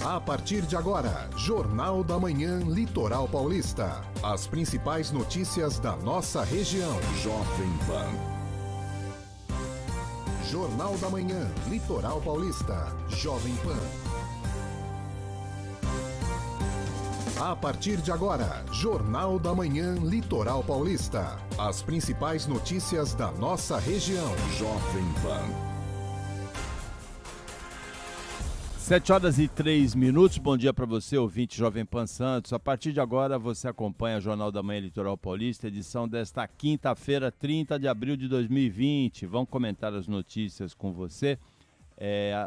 A partir de agora, Jornal da Manhã Litoral Paulista. As principais notícias da nossa região. Jovem Pan. Jornal da Manhã Litoral Paulista. Jovem Pan. A partir de agora, Jornal da Manhã Litoral Paulista. As principais notícias da nossa região. Jovem Pan. 7h03. Bom dia para você, ouvinte Jovem Pan Santos. A partir de agora, você acompanha o Jornal da Manhã Litoral Paulista, edição desta quinta-feira, 30 de abril de 2020. Vão comentar as notícias com você.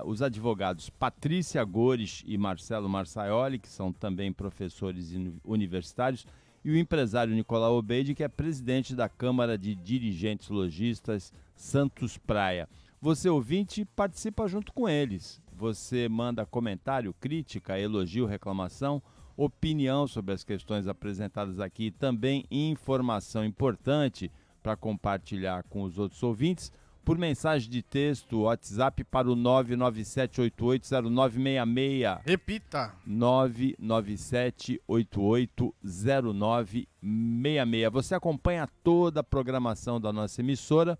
Os advogados Patrícia Gores e Marcelo Marçaioli, que são também professores universitários, e o empresário Nicolau Obeide, que é presidente da Câmara de Dirigentes Lojistas Santos Praia. Você, ouvinte, participa junto com eles. Você manda comentário, crítica, elogio, reclamação, opinião sobre as questões apresentadas aqui e também informação importante para compartilhar com os outros ouvintes por mensagem de texto, WhatsApp para o 997880966. Repita! 997880966. Você acompanha toda a programação da nossa emissora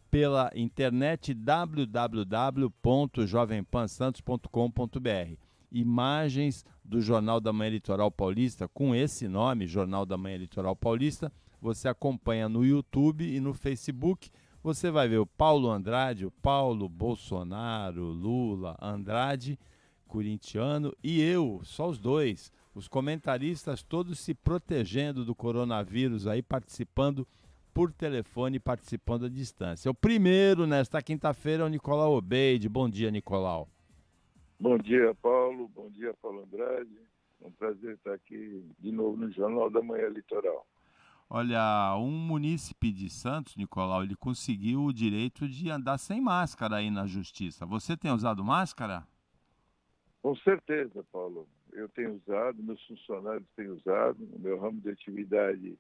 pela internet www.jovempansantos.com.br. Imagens do Jornal da Manhã Litoral Paulista, com esse nome, Jornal da Manhã Litoral Paulista, você acompanha no YouTube e no Facebook. Você vai ver o Paulo Andrade, o Paulo Bolsonaro, Lula, Andrade, corintiano, e eu, só os dois, os comentaristas todos se protegendo do coronavírus aí, participando por telefone, participando à distância. O primeiro nesta quinta-feira é o Nicolau Obeide. Bom dia, Nicolau. Bom dia, Paulo. Bom dia, Paulo Andrade. É um prazer estar aqui de novo no Jornal da Manhã Litoral. Olha, um munícipe de Santos, Nicolau, ele conseguiu o direito de andar sem máscara aí na justiça. Você tem usado máscara? Com certeza, Paulo. Eu tenho usado, meus funcionários têm usado, o meu ramo de atividade,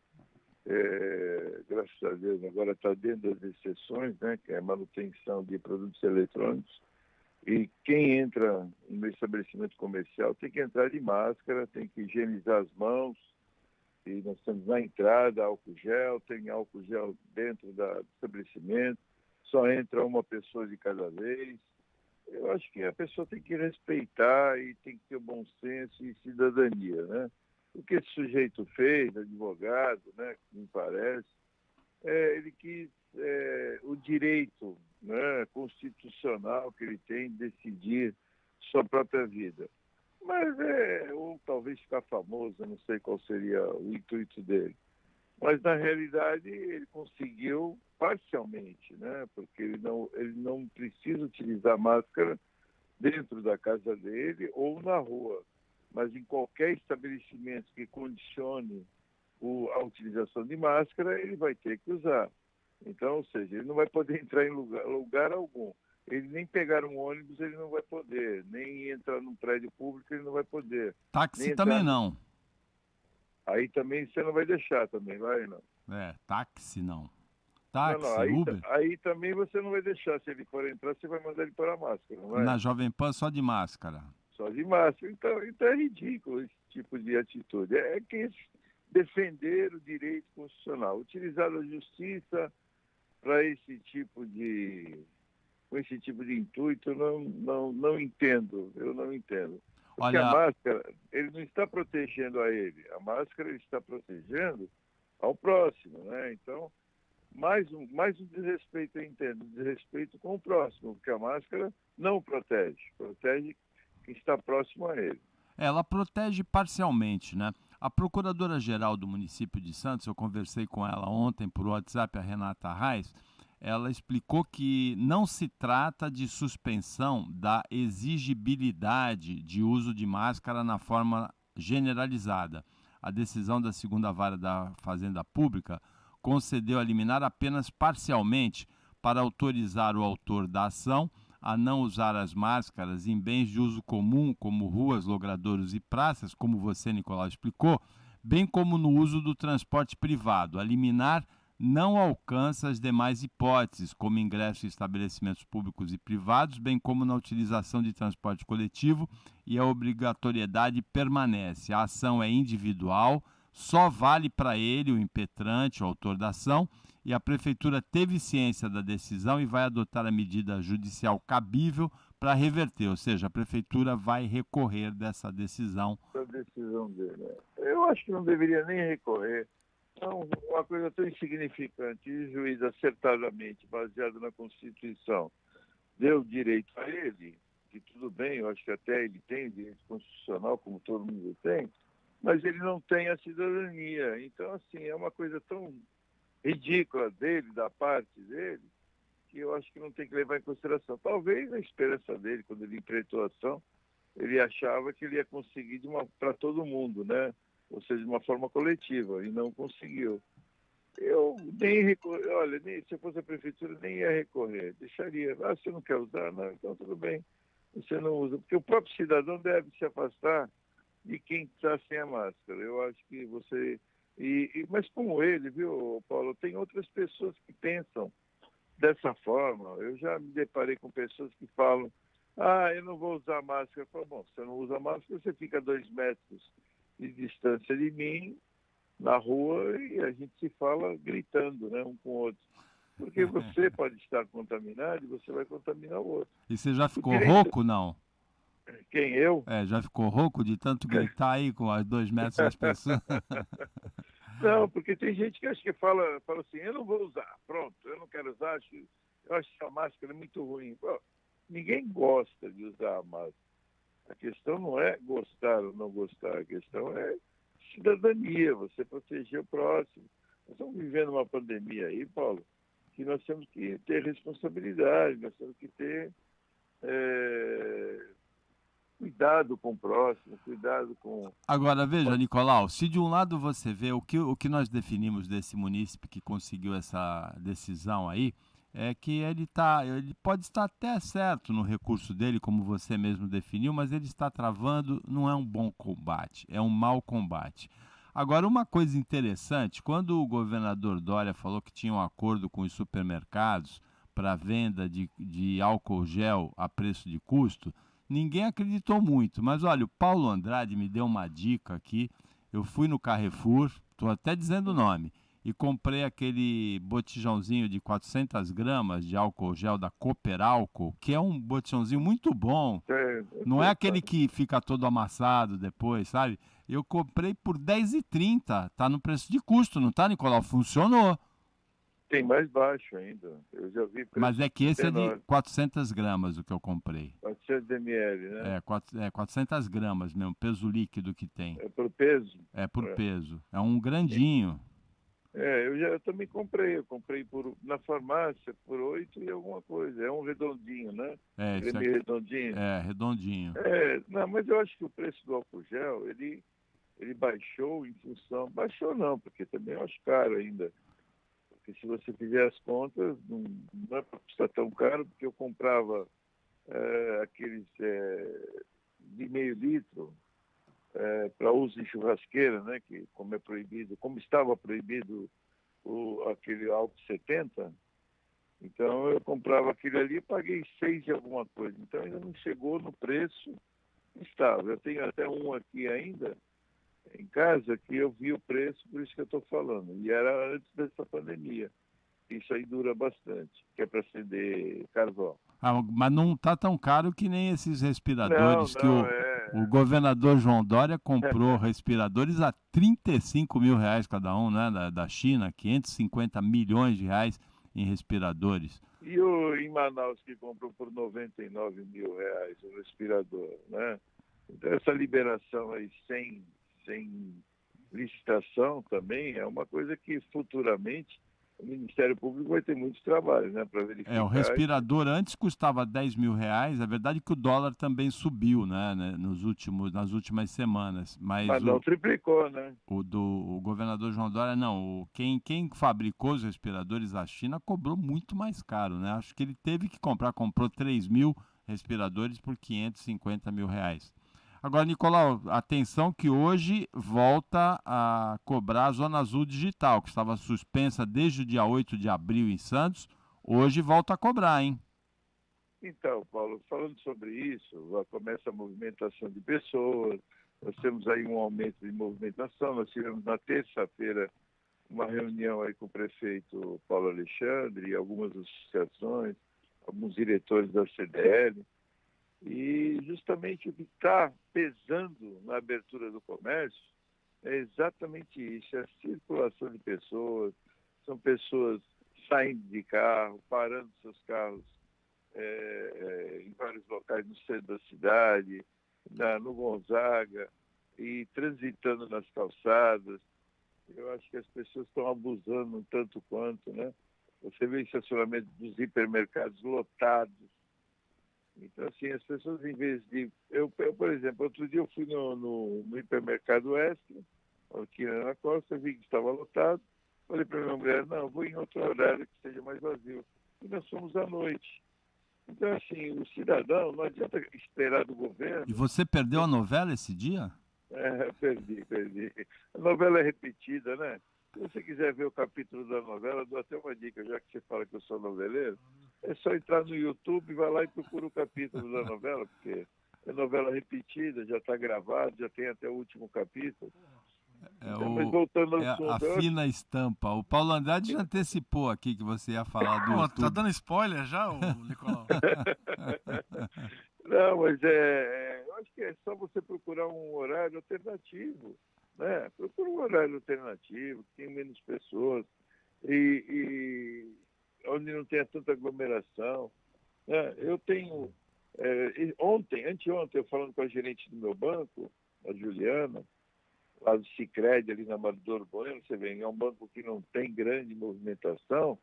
graças a Deus, agora está dentro das exceções, né, que é a manutenção de produtos eletrônicos. E quem entra no estabelecimento comercial tem que entrar de máscara, tem que higienizar as mãos. E nós temos na entrada álcool gel, tem álcool gel dentro do estabelecimento, só entra uma pessoa de cada vez. Eu acho que a pessoa tem que respeitar e tem que ter bom senso e cidadania, né? O que esse sujeito fez, advogado, né, que me parece, ele quis o direito, né, constitucional que ele tem de decidir sua própria vida. Mas ou talvez ficar famoso, eu não sei qual seria o intuito dele. Mas, na realidade, ele conseguiu parcialmente, né? Porque ele não precisa utilizar máscara dentro da casa dele ou na rua. Mas em qualquer estabelecimento que condicione a utilização de máscara, ele vai ter que usar. Então, ou seja, ele não vai poder entrar em lugar algum. Ele nem pegar um ônibus, ele não vai poder. Nem entrar num prédio público, ele não vai poder. Táxi também não. Aí também você não vai deixar também, vai não? Táxi não. Táxi, não, aí, Uber? Aí também você não vai deixar. Se ele for entrar, você vai mandar ele pôr a máscara, não vai? Na Jovem Pan só de máscara. Só de máscara. Então é ridículo esse tipo de atitude. É que defender o direito constitucional. Utilizar a justiça para com esse tipo de intuito, eu não entendo. Eu não entendo. Porque a máscara, ele não está protegendo a ele. A máscara ele está protegendo ao próximo, né? Então, mais um desrespeito, eu entendo. Desrespeito com o próximo, porque a máscara não protege. Protege quem está próximo a ele. Ela protege parcialmente, né? A Procuradora-Geral do município de Santos, eu conversei com ela ontem por WhatsApp, a Renata Reis, ela explicou que não se trata de suspensão da exigibilidade de uso de máscara na forma generalizada. A decisão da segunda vara da Fazenda Pública concedeu a liminar apenas parcialmente para autorizar o autor da ação a não usar as máscaras em bens de uso comum, como ruas, logradouros e praças, como você, Nicolau, explicou, bem como no uso do transporte privado. A liminar não alcança as demais hipóteses, como ingresso em estabelecimentos públicos e privados, bem como na utilização de transporte coletivo, e a obrigatoriedade permanece. A ação é individual, só vale para ele, o impetrante, o autor da ação, e a Prefeitura teve ciência da decisão e vai adotar a medida judicial cabível para reverter, ou seja, a Prefeitura vai recorrer dessa decisão. A decisão dele, né? Eu acho que não deveria nem recorrer. Então, uma coisa tão insignificante, e o juiz acertadamente, baseado na Constituição, deu direito a ele, que tudo bem, eu acho que até ele tem direito constitucional, como todo mundo tem, mas ele não tem a cidadania. Então, assim, é uma coisa tão ridícula dele, da parte dele, que eu acho que não tem que levar em consideração. Talvez a esperança dele, quando ele enfrentou a ação, ele achava que ele ia conseguir para todo mundo, né? Ou seja, de uma forma coletiva, e não conseguiu. Eu nem recorrer, olha, se eu fosse a prefeitura, nem ia recorrer, deixaria. Ah, você não quer usar? Não, então tudo bem, você não usa. Porque o próprio cidadão deve se afastar de quem está sem a máscara. Eu acho que você... Mas como ele, viu, Paulo, tem outras pessoas que pensam dessa forma. Eu já me deparei com pessoas que falam, eu não vou usar máscara. Eu falo, bom, você não usa máscara, você fica a 2 metros de distância de mim, na rua, e a gente se fala gritando, né, um com o outro. Porque você pode estar contaminado e você vai contaminar o outro. E você já ficou rouco, não? Quem, eu? Já ficou rouco de tanto gritar aí com as 2 metros das pessoas? Não, porque tem gente que acha que fala assim, eu não vou usar, pronto, eu não quero usar, eu acho que a máscara é muito ruim. Pô, ninguém gosta de usar a máscara. A questão não é gostar ou não gostar, a questão é cidadania, você proteger o próximo. Nós estamos vivendo uma pandemia aí, Paulo, que nós temos que ter responsabilidade, nós temos que ter cuidado com o próximo, cuidado com... Agora, veja, Nicolau, se de um lado você vê o que nós definimos desse munícipe que conseguiu essa decisão aí, é que ele pode estar até certo no recurso dele, como você mesmo definiu, mas ele está travando, não é um bom combate, é um mau combate. Agora, uma coisa interessante, quando o governador Dória falou que tinha um acordo com os supermercados para venda de álcool gel a preço de custo, ninguém acreditou muito, mas olha, o Paulo Andrade me deu uma dica aqui. Eu fui no Carrefour, estou até dizendo o nome, e comprei aquele botijãozinho de 400 gramas de álcool gel da Cooper Álcool, que é um botijãozinho muito bom. Não é aquele que fica todo amassado depois, sabe? Eu comprei por R$10,30, tá no preço de custo, não tá, Nicolau? Funcionou. Tem mais baixo ainda, eu já vi... Mas é que esse é de 400 gramas o que eu comprei. 400 ml, né? 400 gramas mesmo, peso líquido que tem. É por peso? É por peso. É um grandinho. Eu também comprei. Eu comprei na farmácia por 8 e alguma coisa. É um redondinho, né? Ele é meio redondinho. É, redondinho. Não, mas eu acho que o preço do álcool gel, ele baixou em função... Baixou não, porque também eu acho caro ainda. Porque se você fizer as contas, não é para custar tão caro, porque eu comprava aqueles de meio litro para uso em churrasqueira, né? Que como é proibido, como estava proibido aquele álcool 70, então eu comprava aquele ali e paguei 6 de alguma coisa. Então ainda não chegou no preço estável. Eu tenho até um aqui ainda em casa que eu vi o preço, por isso que eu estou falando. E era antes dessa pandemia. Isso aí dura bastante, que é para acender carvão. Mas não está tão caro que nem esses respiradores o governador João Dória comprou respiradores a R$35 mil cada um, né, da China, 550 milhões de reais em respiradores. E em Manaus que comprou por R$99 mil o respirador, né? Então essa liberação aí sem licitação também é uma coisa que futuramente o Ministério Público vai ter muito trabalho, né, para verificar. O respirador antes custava R$10 mil, é verdade que o dólar também subiu, né, nas últimas semanas. Mas não triplicou, né? O governador João Dória, não, quem fabricou os respiradores, a China, cobrou muito mais caro, né? Acho que ele teve que comprou 3 mil respiradores por R$550 mil. Agora, Nicolau, atenção que hoje volta a cobrar a Zona Azul Digital, que estava suspensa desde o dia 8 de abril em Santos. Hoje volta a cobrar, hein? Então, Paulo, falando sobre isso, já começa a movimentação de pessoas, nós temos aí um aumento de movimentação, nós tivemos na terça-feira uma reunião aí com o prefeito Paulo Alexandre e algumas associações, alguns diretores da CDL, e justamente o que está pesando na abertura do comércio é exatamente isso, é a circulação de pessoas, são pessoas saindo de carro, parando seus carros em vários locais no centro da cidade, no Gonzaga, e transitando nas calçadas. Eu acho que as pessoas estão abusando um tanto quanto, né? Você vê o estacionamento dos hipermercados lotados. Então, assim, as pessoas, em vez de... Eu por exemplo, outro dia eu fui no hipermercado Extra, aqui na Costa, vi que estava lotado. Falei para minha mulher, não, vou em outro horário que seja mais vazio. E nós fomos à noite. Então, assim, o cidadão, não adianta esperar do governo... E você perdeu a novela esse dia? Perdi. A novela é repetida, né? Se você quiser ver o capítulo da novela, dou até uma dica, já que você fala que eu sou noveleiro, é só entrar no YouTube, vai lá e procura o capítulo da novela, porque é novela repetida, já está gravado, já tem até o último capítulo. Mas voltando ao assunto... A fina estampa. O Paulo Andrade já antecipou aqui que você ia falar do YouTube. Tá dando spoiler já, Nicolau? Não, mas eu acho que é só você procurar um horário alternativo, né? Procura um horário alternativo, que tem menos pessoas e onde não tenha tanta aglomeração, né? Eu tenho... anteontem, eu falando com a gerente do meu banco, a Juliana, lá do Sicredi, ali na Amador Bueno, você vê, é um banco que não tem grande movimentação,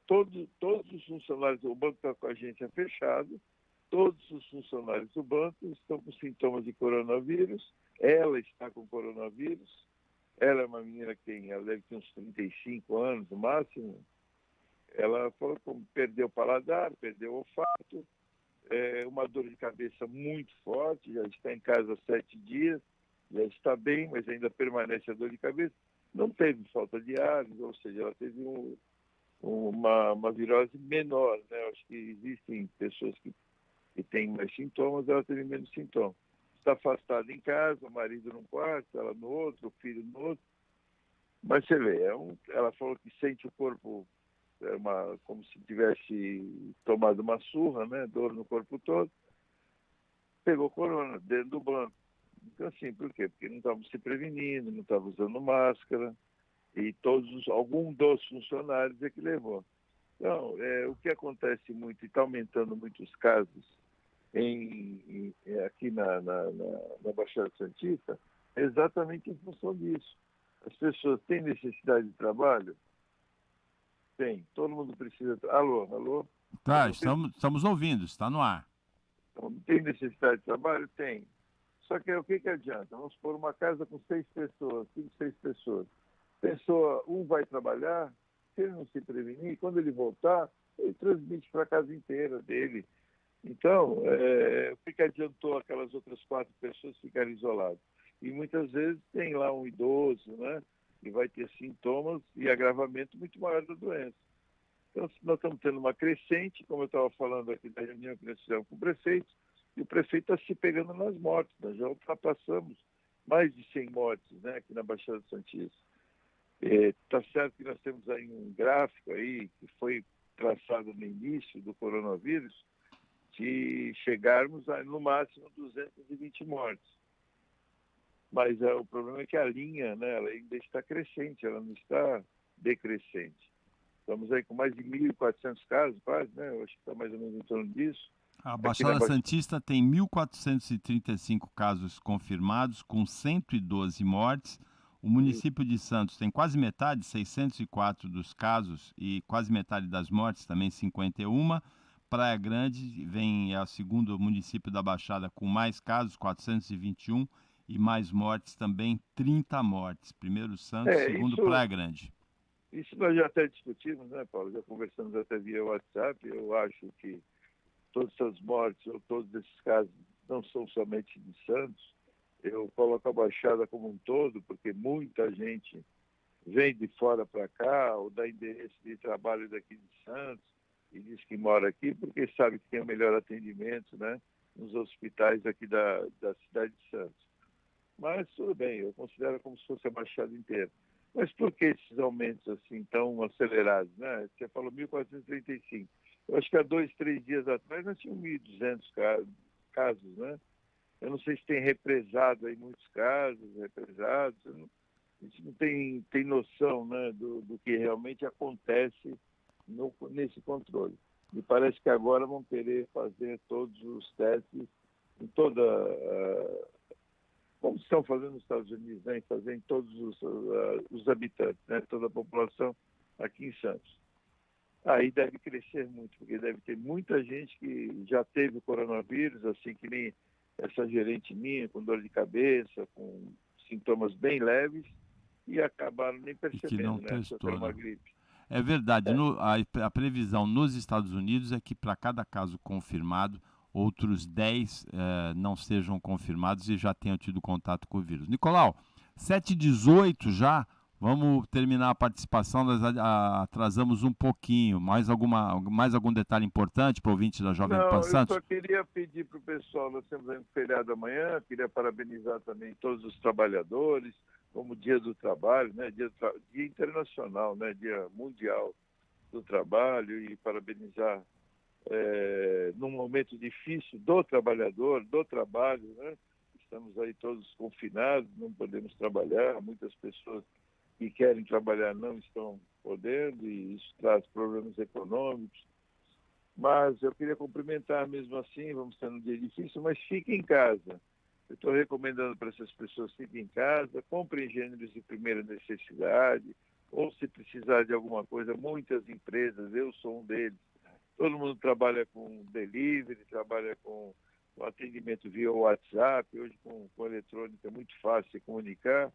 todos os funcionários do banco estão com a agência fechado, todos os funcionários do banco estão com sintomas de coronavírus, ela está com coronavírus, ela é uma menina que ela deve ter uns 35 anos no máximo, ela falou que perdeu o paladar, perdeu o olfato, uma dor de cabeça muito forte, já está em casa há 7 dias, já está bem, mas ainda permanece a dor de cabeça. Não teve falta de ar, ou seja, ela teve uma virose menor, né? Acho que existem pessoas que têm mais sintomas, ela teve menos sintomas. Está afastada em casa, o marido num quarto, ela no outro, o filho no outro. Mas você vê, ela falou que sente o corpo como se tivesse tomado uma surra, né? Dor no corpo todo. Pegou corona dentro do banco. Então, assim, por quê? Porque não estavam se prevenindo, não estavam usando máscara, e algum dos funcionários é que levou. Então, o que acontece muito, e está aumentando muito os casos aqui na Baixada Santista, é exatamente em função disso. As pessoas têm necessidade de trabalho? Tem. Todo mundo precisa... Alô? Tá, estamos ouvindo, está no ar. Então, tem necessidade de trabalho? Tem. Só que o que adianta? Vamos pôr uma casa com 6 pessoas, 5, 6 pessoas. Um vai trabalhar, se ele não se prevenir, quando ele voltar, ele transmite para a casa inteira dele. Então, o que adiantou aquelas outras 4 pessoas ficarem isoladas? E muitas vezes tem lá um idoso, né? E vai ter sintomas e agravamento muito maior da doença. Então, nós estamos tendo uma crescente, como eu estava falando aqui da reunião que nós fizemos com o prefeito, e o prefeito está se pegando nas mortes. Nós já ultrapassamos mais de 100 mortes, né, aqui na Baixada Santista. Está certo que nós temos aí um gráfico aí que foi traçado no início do coronavírus de chegarmos a, no máximo, 220 mortes. Mas o problema é que a linha, né, ela ainda está crescente, ela não está decrescente. Estamos aí com mais de 1.400 casos, quase, né? Eu acho que está mais ou menos em torno disso. A Baixada Santista tem 1.435 casos confirmados, com 112 mortes. O município de Santos tem quase metade, 604 dos casos, e quase metade das mortes, também 51. Praia Grande é o segundo município da Baixada com mais casos, 421, e mais mortes também, 30 mortes. Primeiro Santos, segundo Praia Grande. Isso nós já até discutimos, né, Paulo? Já conversamos até via WhatsApp. Eu acho que todas essas mortes ou todos esses casos não são somente de Santos. Eu coloco a Baixada como um todo, porque muita gente vem de fora para cá, ou dá endereço de trabalho daqui de Santos, e diz que mora aqui, porque sabe que tem o melhor atendimento, né, nos hospitais aqui da cidade de Santos. Mas tudo bem, eu considero como se fosse a Baixada inteira. Mas por que esses aumentos assim tão acelerados, né? Você falou 1.435. Eu acho que há 2, 3 dias atrás nós tínhamos 1.200 casos, né? Eu não sei se tem represado aí muitos casos, represados. A gente não tem noção, né, do que realmente acontece nesse controle. Me parece que agora vão querer fazer todos os testes em toda... como estão fazendo nos Estados Unidos, né, fazer em todos os habitantes, né, toda a população aqui em Santos. Aí deve crescer muito, porque deve ter muita gente que já teve o coronavírus, assim que nem essa gerente minha, com dor de cabeça, com sintomas bem leves, e acabaram nem percebendo, que não testou, que era uma gripe. É verdade. A previsão nos Estados Unidos é que para cada caso confirmado, outros 10 não sejam confirmados e já tenham tido contato com o vírus. Nicolau, 7h18 já, vamos terminar a participação, nós atrasamos um pouquinho. Mais algum detalhe importante para o ouvinte da Jovem Pan Santos? Eu só queria pedir para o pessoal, nós temos aí um feriado amanhã, queria parabenizar também todos os trabalhadores, como Dia do Trabalho, né? Dia internacional, né? Dia mundial do trabalho, e parabenizar num momento difícil do trabalhador, do trabalho, né? Estamos aí todos confinados, não podemos trabalhar, muitas pessoas que querem trabalhar não estão podendo, e isso traz problemas econômicos. Mas eu queria cumprimentar mesmo assim, vamos ter um dia difícil, mas fiquem em casa. Eu estou recomendando para essas pessoas que fiquem em casa, comprem gêneros de primeira necessidade, ou se precisar de alguma coisa, muitas empresas, eu sou um deles, todo mundo trabalha com delivery, trabalha com atendimento via WhatsApp, hoje com eletrônica é muito fácil se comunicar,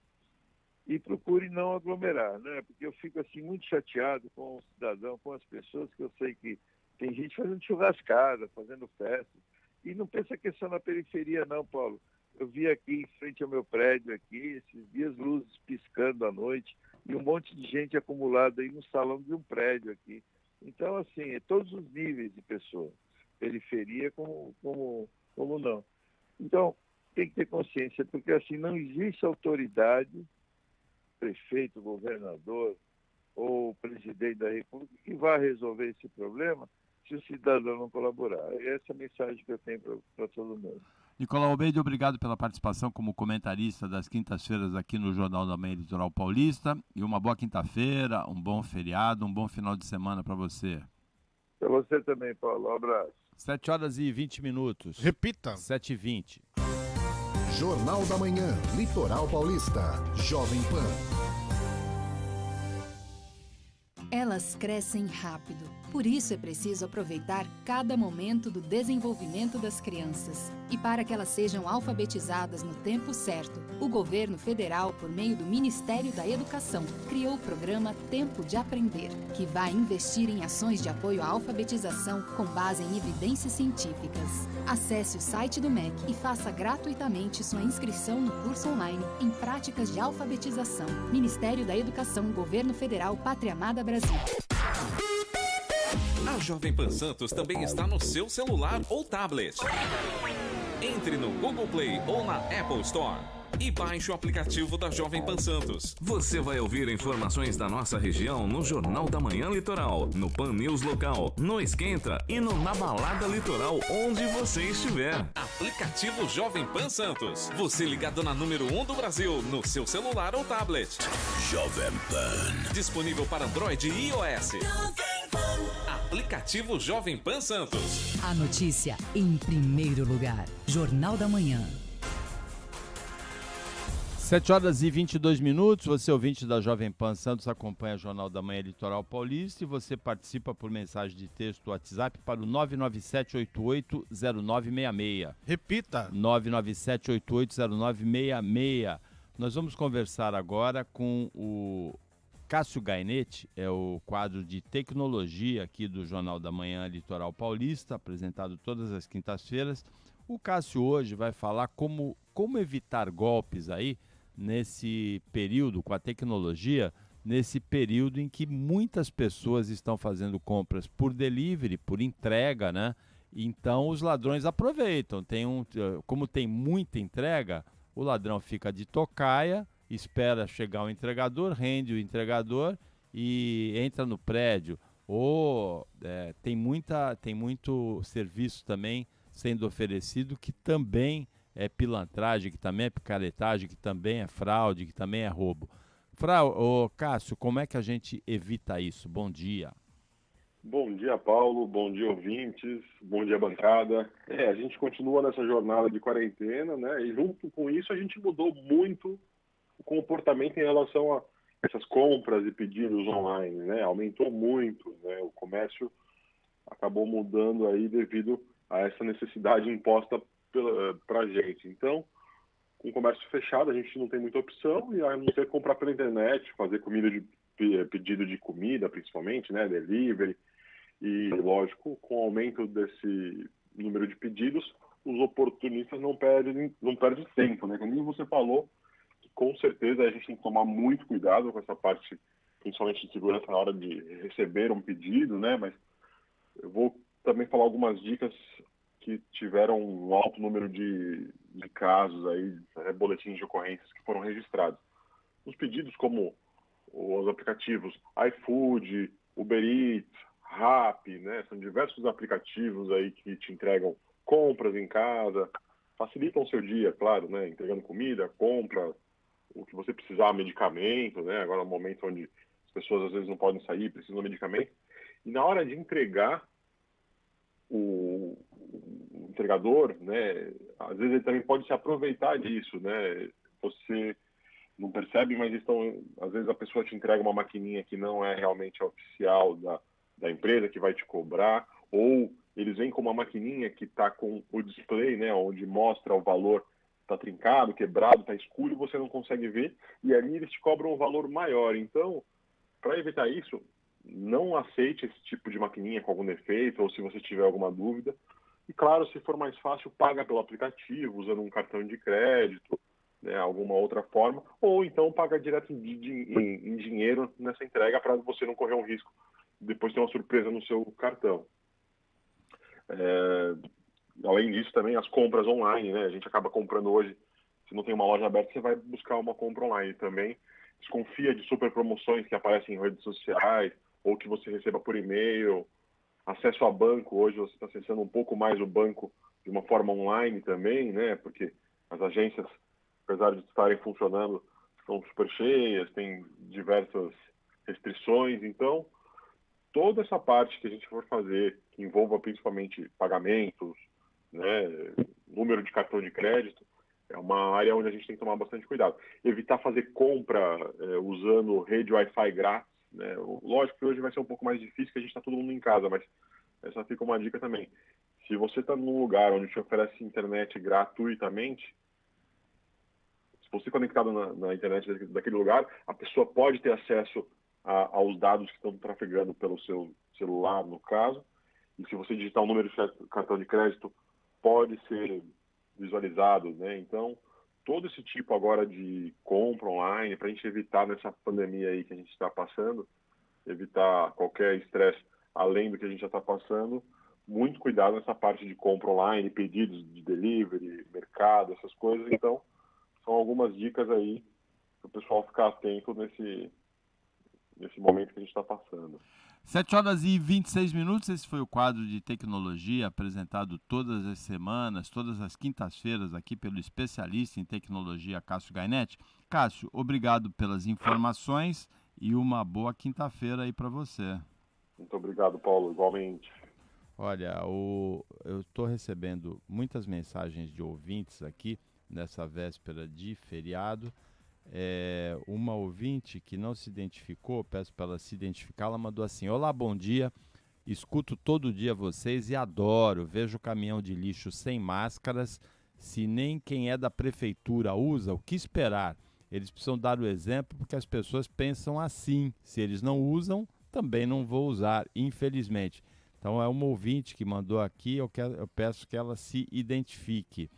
e procure não aglomerar, né? Porque eu fico assim muito chateado com o cidadão, com as pessoas, que eu sei que tem gente fazendo churrascada, fazendo festa, e não pensa que é só na periferia não, Paulo. Eu vi aqui em frente ao meu prédio aqui, esses dias, luzes piscando à noite, e um monte de gente acumulada aí no salão de um prédio aqui. Então, assim, é todos os níveis de pessoa, periferia como não. Então, tem que ter consciência, porque assim, não existe autoridade, prefeito, governador ou presidente da República, que vá resolver esse problema se o cidadão não colaborar. Essa é a mensagem que eu tenho para todo mundo. Nicolau Obeide, obrigado pela participação como comentarista das quintas-feiras aqui no Jornal da Manhã Litoral Paulista. E uma boa quinta-feira, um bom feriado, um bom final de semana para você. Para você também, Paulo. Um abraço. 7h20. Repita. 7h20. Jornal da Manhã, Litoral Paulista, Jovem Pan. Elas crescem rápido, por isso é preciso aproveitar cada momento do desenvolvimento das crianças. E para que elas sejam alfabetizadas no tempo certo, o governo federal, por meio do Ministério da Educação, criou o programa Tempo de Aprender, que vai investir em ações de apoio à alfabetização com base em evidências científicas. Acesse o site do MEC e faça gratuitamente sua inscrição no curso online em Práticas de Alfabetização. Ministério da Educação, Governo Federal, Pátria Amada Brasil. A Jovem Pan Santos também está no seu celular ou tablet. Entre no Google Play ou na Apple Store e baixe o aplicativo da Jovem Pan Santos. Você vai ouvir informações da nossa região no Jornal da Manhã Litoral, no Pan News Local, no Esquenta e no Na Balada Litoral, onde você estiver. Aplicativo Jovem Pan Santos. Você ligado na número 1 do Brasil, no seu celular ou tablet. Jovem Pan. Disponível para Android e iOS. Aplicativo Jovem Pan Santos. A notícia em primeiro lugar. Jornal da Manhã. 7h22. Você, ouvinte da Jovem Pan Santos, acompanha o Jornal da Manhã Litoral Paulista e você participa por mensagem de texto WhatsApp para o 997880966. Repita. 997880966. Nós vamos conversar agora com o Cássio Gainete, é o quadro de tecnologia aqui do Jornal da Manhã Litoral Paulista, apresentado todas as quintas-feiras. O Cássio hoje vai falar como evitar golpes aí nesse período com a tecnologia, nesse período em que muitas pessoas estão fazendo compras por delivery, por entrega, né? Então os ladrões aproveitam. Como tem muita entrega, o ladrão fica de tocaia, espera chegar o entregador, rende o entregador e entra no prédio. Ou tem muito serviço também sendo oferecido que também é pilantragem, que também é picaretagem, que também é fraude, que também é roubo. Cássio, como é que a gente evita isso? Bom dia. Bom dia, Paulo. Bom dia, ouvintes. Bom dia, bancada. A gente continua nessa jornada de quarentena, né? E junto com isso a gente mudou muito o comportamento em relação a essas compras e pedidos online, né? Aumentou muito, né? O comércio acabou mudando aí devido a essa necessidade imposta para a gente. Então, com o comércio fechado, a gente não tem muita opção e a não ser comprar pela internet, fazer pedido de comida, principalmente, né? Delivery. E, lógico, com o aumento desse número de pedidos, os oportunistas não perdem tempo, né? Como você falou, com certeza a gente tem que tomar muito cuidado com essa parte, principalmente de segurança na hora de receber um pedido, né? Mas eu vou também falar algumas dicas que tiveram um alto número de casos aí, boletins de ocorrências que foram registrados. Os pedidos como os aplicativos iFood, Uber Eats, Rappi, né? São diversos aplicativos aí que te entregam compras em casa, facilitam o seu dia, claro, né? Entregando comida, compra, o que você precisar, medicamento, né? Agora é um momento onde as pessoas às vezes não podem sair, precisam de medicamento. E na hora de entregar, o entregador, né? Às vezes ele também pode se aproveitar disso, né? Você não percebe, mas às vezes a pessoa te entrega uma maquininha que não é realmente oficial da empresa que vai te cobrar, ou eles vêm com uma maquininha que está com o display, né? Onde mostra o valor, está trincado, quebrado, está escuro e você não consegue ver, e ali eles te cobram um valor maior. Então, para evitar isso, não aceite esse tipo de maquininha com algum defeito, ou se você tiver alguma dúvida. E claro, se for mais fácil, paga pelo aplicativo, usando um cartão de crédito, né, alguma outra forma, ou então paga direto em dinheiro nessa entrega para você não correr um risco de depois ter uma surpresa no seu cartão. Além disso, também as compras online, né? A gente acaba comprando hoje, se não tem uma loja aberta, você vai buscar uma compra online também. Desconfia de super promoções que aparecem em redes sociais, ou que você receba por e-mail. Acesso a banco, hoje você está acessando um pouco mais o banco de uma forma online também, né? Porque as agências, apesar de estarem funcionando, estão super cheias, tem diversas restrições. Então, toda essa parte que a gente for fazer, que envolva principalmente pagamentos, né, número de cartão de crédito, é uma área onde a gente tem que tomar bastante cuidado. Evitar fazer compra usando rede Wi-Fi grátis, né? Lógico que hoje vai ser um pouco mais difícil, que a gente está todo mundo em casa, mas essa fica uma dica também. Se você está num lugar onde te oferece internet gratuitamente, se você conectado na internet daquele lugar, a pessoa pode ter acesso aos dados que estão trafegando pelo seu celular, no caso, e se você digitar um número de cartão de crédito, pode ser visualizado, né? Então, todo esse tipo agora de compra online, para a gente evitar nessa pandemia aí que a gente está passando, evitar qualquer estresse além do que a gente já está passando, muito cuidado nessa parte de compra online, pedidos de delivery, mercado, essas coisas. Então, são algumas dicas aí para o pessoal ficar atento nesse momento que a gente está passando. 7h26, esse foi o quadro de tecnologia apresentado todas as semanas, todas as quintas-feiras aqui pelo especialista em tecnologia Cássio Gainetti. Cássio, obrigado pelas informações e uma boa quinta-feira aí para você. Muito obrigado, Paulo, igualmente. Olha, eu estou recebendo muitas mensagens de ouvintes aqui nessa véspera de feriado. Uma ouvinte que não se identificou, peço para ela se identificar, ela mandou assim: olá, bom dia, escuto todo dia vocês e adoro, vejo o caminhão de lixo sem máscaras, se nem quem é da prefeitura usa, o que esperar? Eles precisam dar o exemplo porque as pessoas pensam assim, se eles não usam, também não vou usar, infelizmente. Então é uma ouvinte que mandou aqui, eu peço que ela se identifique.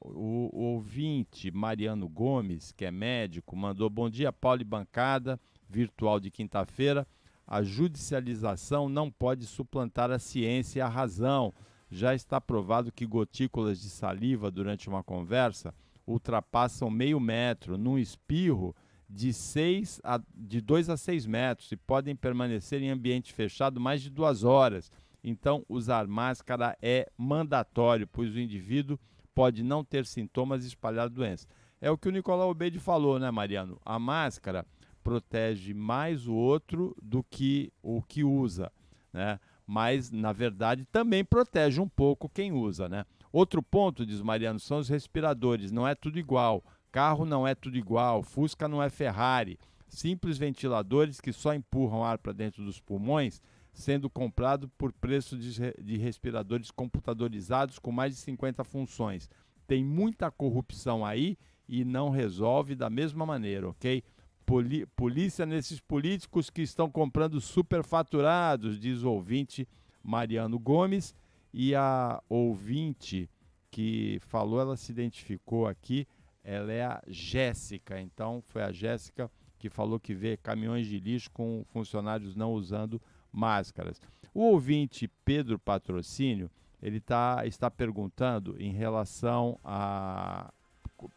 O ouvinte Mariano Gomes, que é médico, mandou: bom dia, Paulo e bancada virtual de quinta-feira. A judicialização não pode suplantar a ciência e a razão. Já está provado que gotículas de saliva durante uma conversa ultrapassam meio metro num espirro de 2 a 6 metros e podem permanecer em ambiente fechado mais de 2 horas. Então, usar máscara é mandatório, pois o indivíduo pode não ter sintomas e espalhar a doença. É o que o Nicolau Obeide falou, né, Mariano? A máscara protege mais o outro do que o que usa, né? Mas, na verdade, também protege um pouco quem usa, né? Outro ponto, diz Mariano, são os respiradores. Não é tudo igual. Carro não é tudo igual. Fusca não é Ferrari. Simples ventiladores que só empurram ar para dentro dos pulmões, sendo comprado por preço de respiradores computadorizados com mais de 50 funções. Tem muita corrupção aí e não resolve da mesma maneira, ok? Polícia nesses políticos que estão comprando superfaturados, diz o ouvinte Mariano Gomes. E a ouvinte que falou, ela se identificou aqui, ela é a Jéssica. Então foi a Jéssica que falou que vê caminhões de lixo com funcionários não usando máscaras. O ouvinte Pedro Patrocínio, ele está perguntando em relação a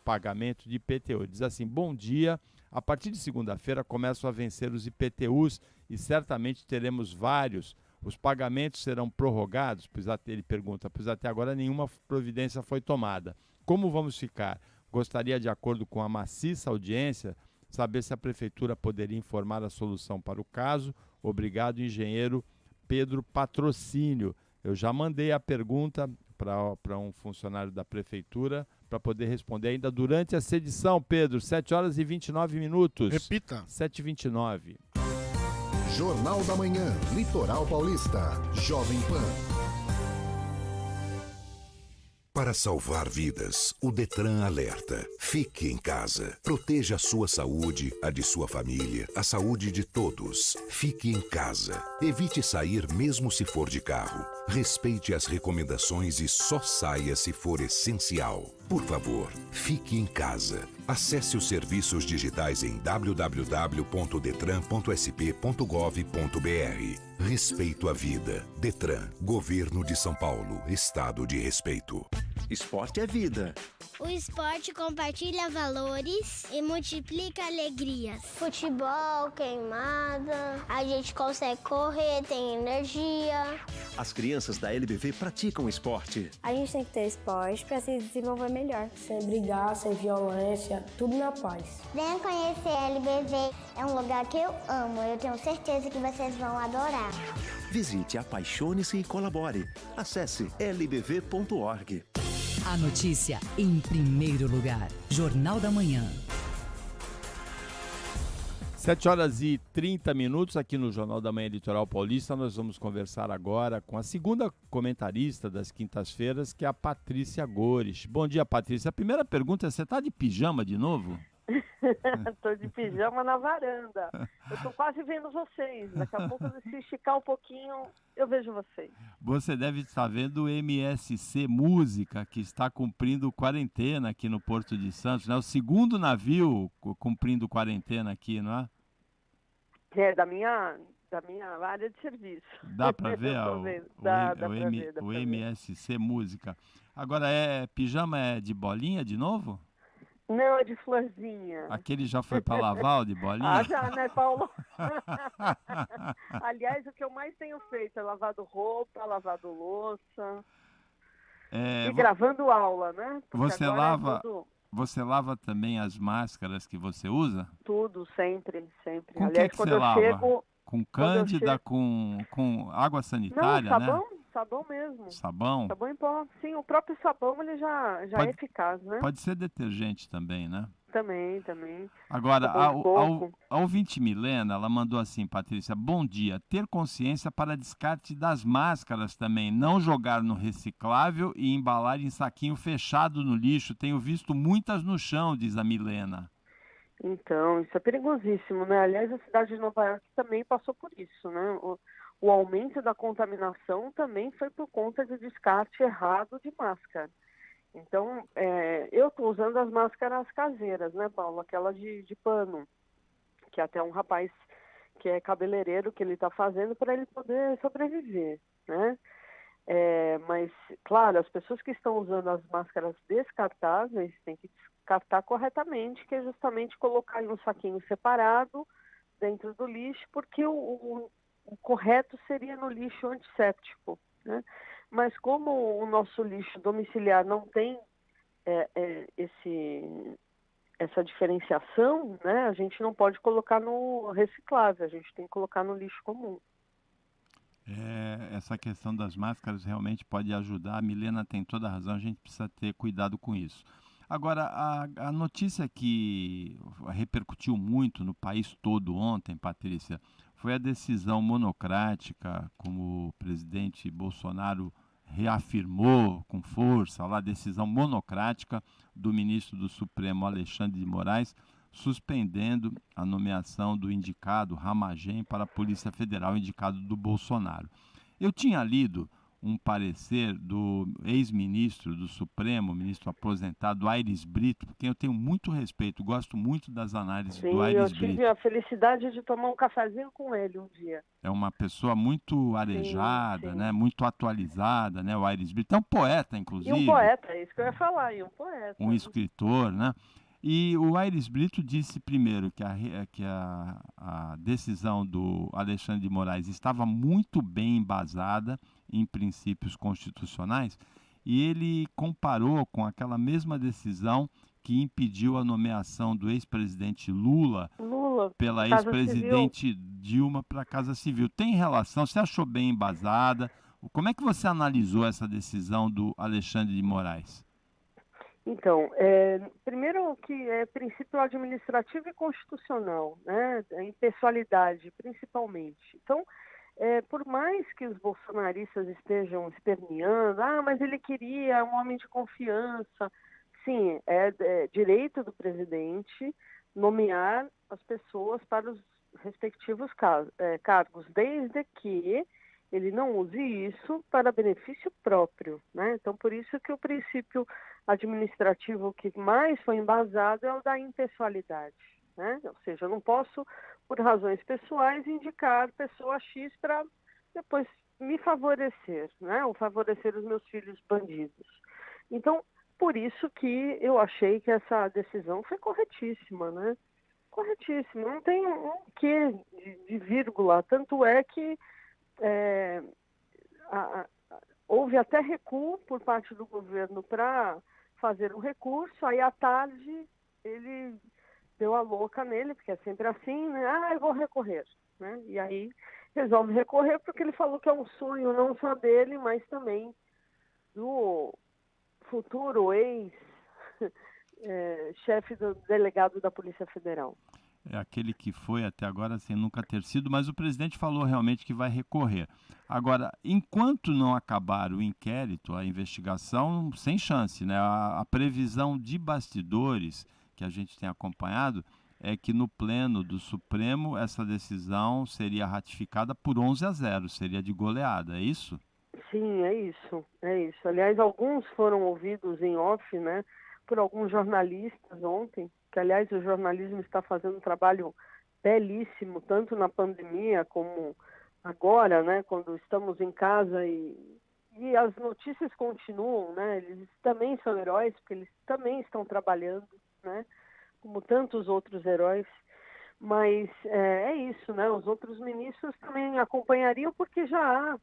pagamento de IPTU. Ele diz assim: bom dia, a partir de segunda-feira começam a vencer os IPTUs e certamente teremos vários. Os pagamentos serão prorrogados? Ele pergunta, pois até agora nenhuma providência foi tomada. Como vamos ficar? Gostaria, de acordo com a maciça audiência, saber se a Prefeitura poderia informar a solução para o caso. Obrigado, engenheiro Pedro Patrocínio. Eu já mandei a pergunta para um funcionário da Prefeitura para poder responder ainda durante essa edição, Pedro. 7 horas e 29 minutos. Repita. 7h29. Jornal da Manhã, Litoral Paulista, Jovem Pan. Para salvar vidas, o Detran alerta. Fique em casa. Proteja a sua saúde, a de sua família, a saúde de todos. Fique em casa. Evite sair mesmo se for de carro. Respeite as recomendações e só saia se for essencial. Por favor, fique em casa. Acesse os serviços digitais em www.detran.sp.gov.br. Respeito à vida. Detran, Governo de São Paulo, Estado de respeito. Esporte é vida. O esporte compartilha valores e multiplica alegrias. Futebol, queimada, a gente consegue correr, tem energia. As crianças da LBV praticam esporte. A gente tem que ter esporte para se desenvolver melhor. Sem brigar, sem violência, tudo na paz. Venha conhecer a LBV, é um lugar que eu amo. Eu tenho certeza que vocês vão adorar. Visite, apaixone-se e colabore. Acesse lbv.org. A notícia em primeiro lugar. Jornal da Manhã. 7 horas e 30 minutos aqui no Jornal da Manhã Litoral Paulista. Nós vamos conversar agora com a segunda comentarista das quintas-feiras, que é a Patrícia Gores. Bom dia, Patrícia. A primeira pergunta é: você está de pijama de novo? Estou de pijama na varanda. Eu estou quase vendo vocês. Daqui a pouco, se esticar um pouquinho, eu vejo vocês. Você deve estar vendo o MSC Música, que está cumprindo quarentena aqui no Porto de Santos, né? O segundo navio cumprindo quarentena aqui, não é? É, da minha área de serviço. Dá para ver o MSC Música. Agora, pijama é de bolinha de novo? Não, é de florzinha. Aquele já foi para lavar, o de bolinha? Ah, já, né, Paulo? Aliás, o que eu mais tenho feito é lavado roupa, lavado louça e gravando aula, né? Porque você lava também as máscaras que você usa? Tudo, sempre. Com o que você lava? Com cândida, com água sanitária, não, sabão, né? Sabão mesmo. Sabão? Sabão em pó. Sim, o próprio sabão ele já é eficaz, né? Pode ser detergente também, né? Também. Agora, a ouvinte Milena, ela mandou assim: Patrícia, bom dia. Ter consciência para descarte das máscaras também. Não jogar no reciclável e embalar em saquinho fechado no lixo. Tenho visto muitas no chão, diz a Milena. Então, isso é perigosíssimo, né? Aliás, a cidade de Nova York também passou por isso, né? o aumento da contaminação também foi por conta de descarte errado de máscara. Então, eu estou usando as máscaras caseiras, né, Paulo? Aquela de pano, que até um rapaz que é cabeleireiro que ele está fazendo para ele poder sobreviver, né? Mas, claro, as pessoas que estão usando as máscaras descartáveis têm que descartar corretamente, que é justamente colocar em um saquinho separado dentro do lixo, porque o correto seria no lixo antisséptico, né? Mas como o nosso lixo domiciliar não tem essa diferenciação, né, a gente não pode colocar no reciclável, a gente tem que colocar no lixo comum. Essa questão das máscaras realmente pode ajudar. A Milena tem toda a razão, a gente precisa ter cuidado com isso. Agora, a notícia que repercutiu muito no país todo ontem, Patrícia, foi a decisão monocrática, como o presidente Bolsonaro reafirmou com força, a decisão monocrática do ministro do Supremo, Alexandre de Moraes, suspendendo a nomeação do indicado Ramagem para a Polícia Federal, indicado do Bolsonaro. Eu tinha lido um parecer do ex-ministro do Supremo, ministro aposentado, Aires Brito, por quem eu tenho muito respeito, gosto muito das análises do Aires Brito. Eu tive a felicidade de tomar um cafezinho com ele um dia. É uma pessoa muito arejada, sim. Né? Muito atualizada, né? O Aires Brito é um poeta, inclusive. E um poeta, é isso que eu ia falar, e um poeta. Um escritor, né? E o Aires Brito disse primeiro que a decisão do Alexandre de Moraes estava muito bem embasada em princípios constitucionais, e ele comparou com aquela mesma decisão que impediu a nomeação do ex-presidente Lula pela ex-presidente Dilma para a Casa Civil. Tem relação? Você achou bem embasada? Como é que você analisou essa decisão do Alexandre de Moraes? Então, primeiro que é princípio administrativo e constitucional, né? A impessoalidade, principalmente. Então, por mais que os bolsonaristas estejam esperneando, mas ele queria um homem de confiança. Sim, é direito do presidente nomear as pessoas para os respectivos cargos, desde que ele não use isso para benefício próprio, né? Então, por isso que o princípio administrativo que mais foi embasado é o da impessoalidade, né? Ou seja, eu não posso, por razões pessoais, indicar pessoa X para depois me favorecer, né? Ou favorecer os meus filhos bandidos. Então, por isso que eu achei que essa decisão foi corretíssima, né? Corretíssima, não tem um quê de vírgula, tanto é que houve até recuo por parte do governo para fazer um recurso, aí à tarde ele deu a louca nele, porque é sempre assim, né? Eu vou recorrer, né? E aí resolve recorrer porque ele falou que é um sonho não só dele, mas também do futuro ex-chefe do delegado da Polícia Federal. É aquele que foi até agora sem nunca ter sido, mas o presidente falou realmente que vai recorrer. Agora, enquanto não acabar o inquérito, a investigação, sem chance, né? A previsão de bastidores que a gente tem acompanhado é que no pleno do Supremo essa decisão seria ratificada por 11-0, seria de goleada, é isso? Sim, é isso. Aliás, alguns foram ouvidos em off, né, por alguns jornalistas ontem, que aliás o jornalismo está fazendo um trabalho belíssimo, tanto na pandemia como agora, né, quando estamos em casa e as notícias continuam, né, eles também são heróis, porque eles também estão trabalhando, né, como tantos outros heróis, mas é isso, né, os outros ministros também acompanhariam, porque já há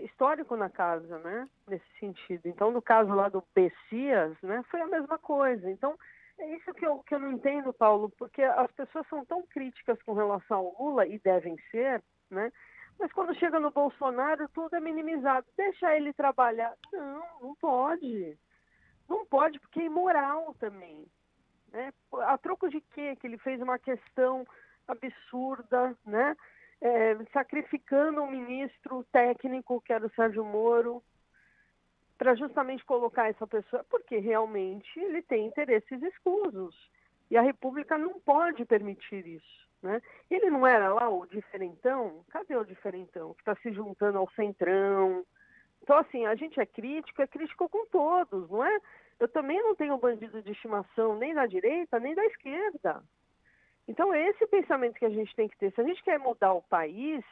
histórico na casa, né, nesse sentido. Então, no caso lá do Bessias, né, foi a mesma coisa. Então, é isso que eu não entendo, Paulo, porque as pessoas são tão críticas com relação ao Lula, e devem ser, né, mas quando chega no Bolsonaro, tudo é minimizado. Deixa ele trabalhar. Não pode. Não pode, porque é imoral também, né? A troco de quê? Que ele fez uma questão absurda, né? Sacrificando um ministro técnico, que era o Sérgio Moro, para justamente colocar essa pessoa, porque realmente ele tem interesses escusos. E a República não pode permitir isso, né? Ele não era lá o diferentão? Cadê o diferentão que está se juntando ao centrão? Então, assim, a gente é crítico com todos, não é? Eu também não tenho bandido de estimação nem da direita, nem da esquerda. Então, é esse pensamento que a gente tem que ter. Se a gente quer mudar o país,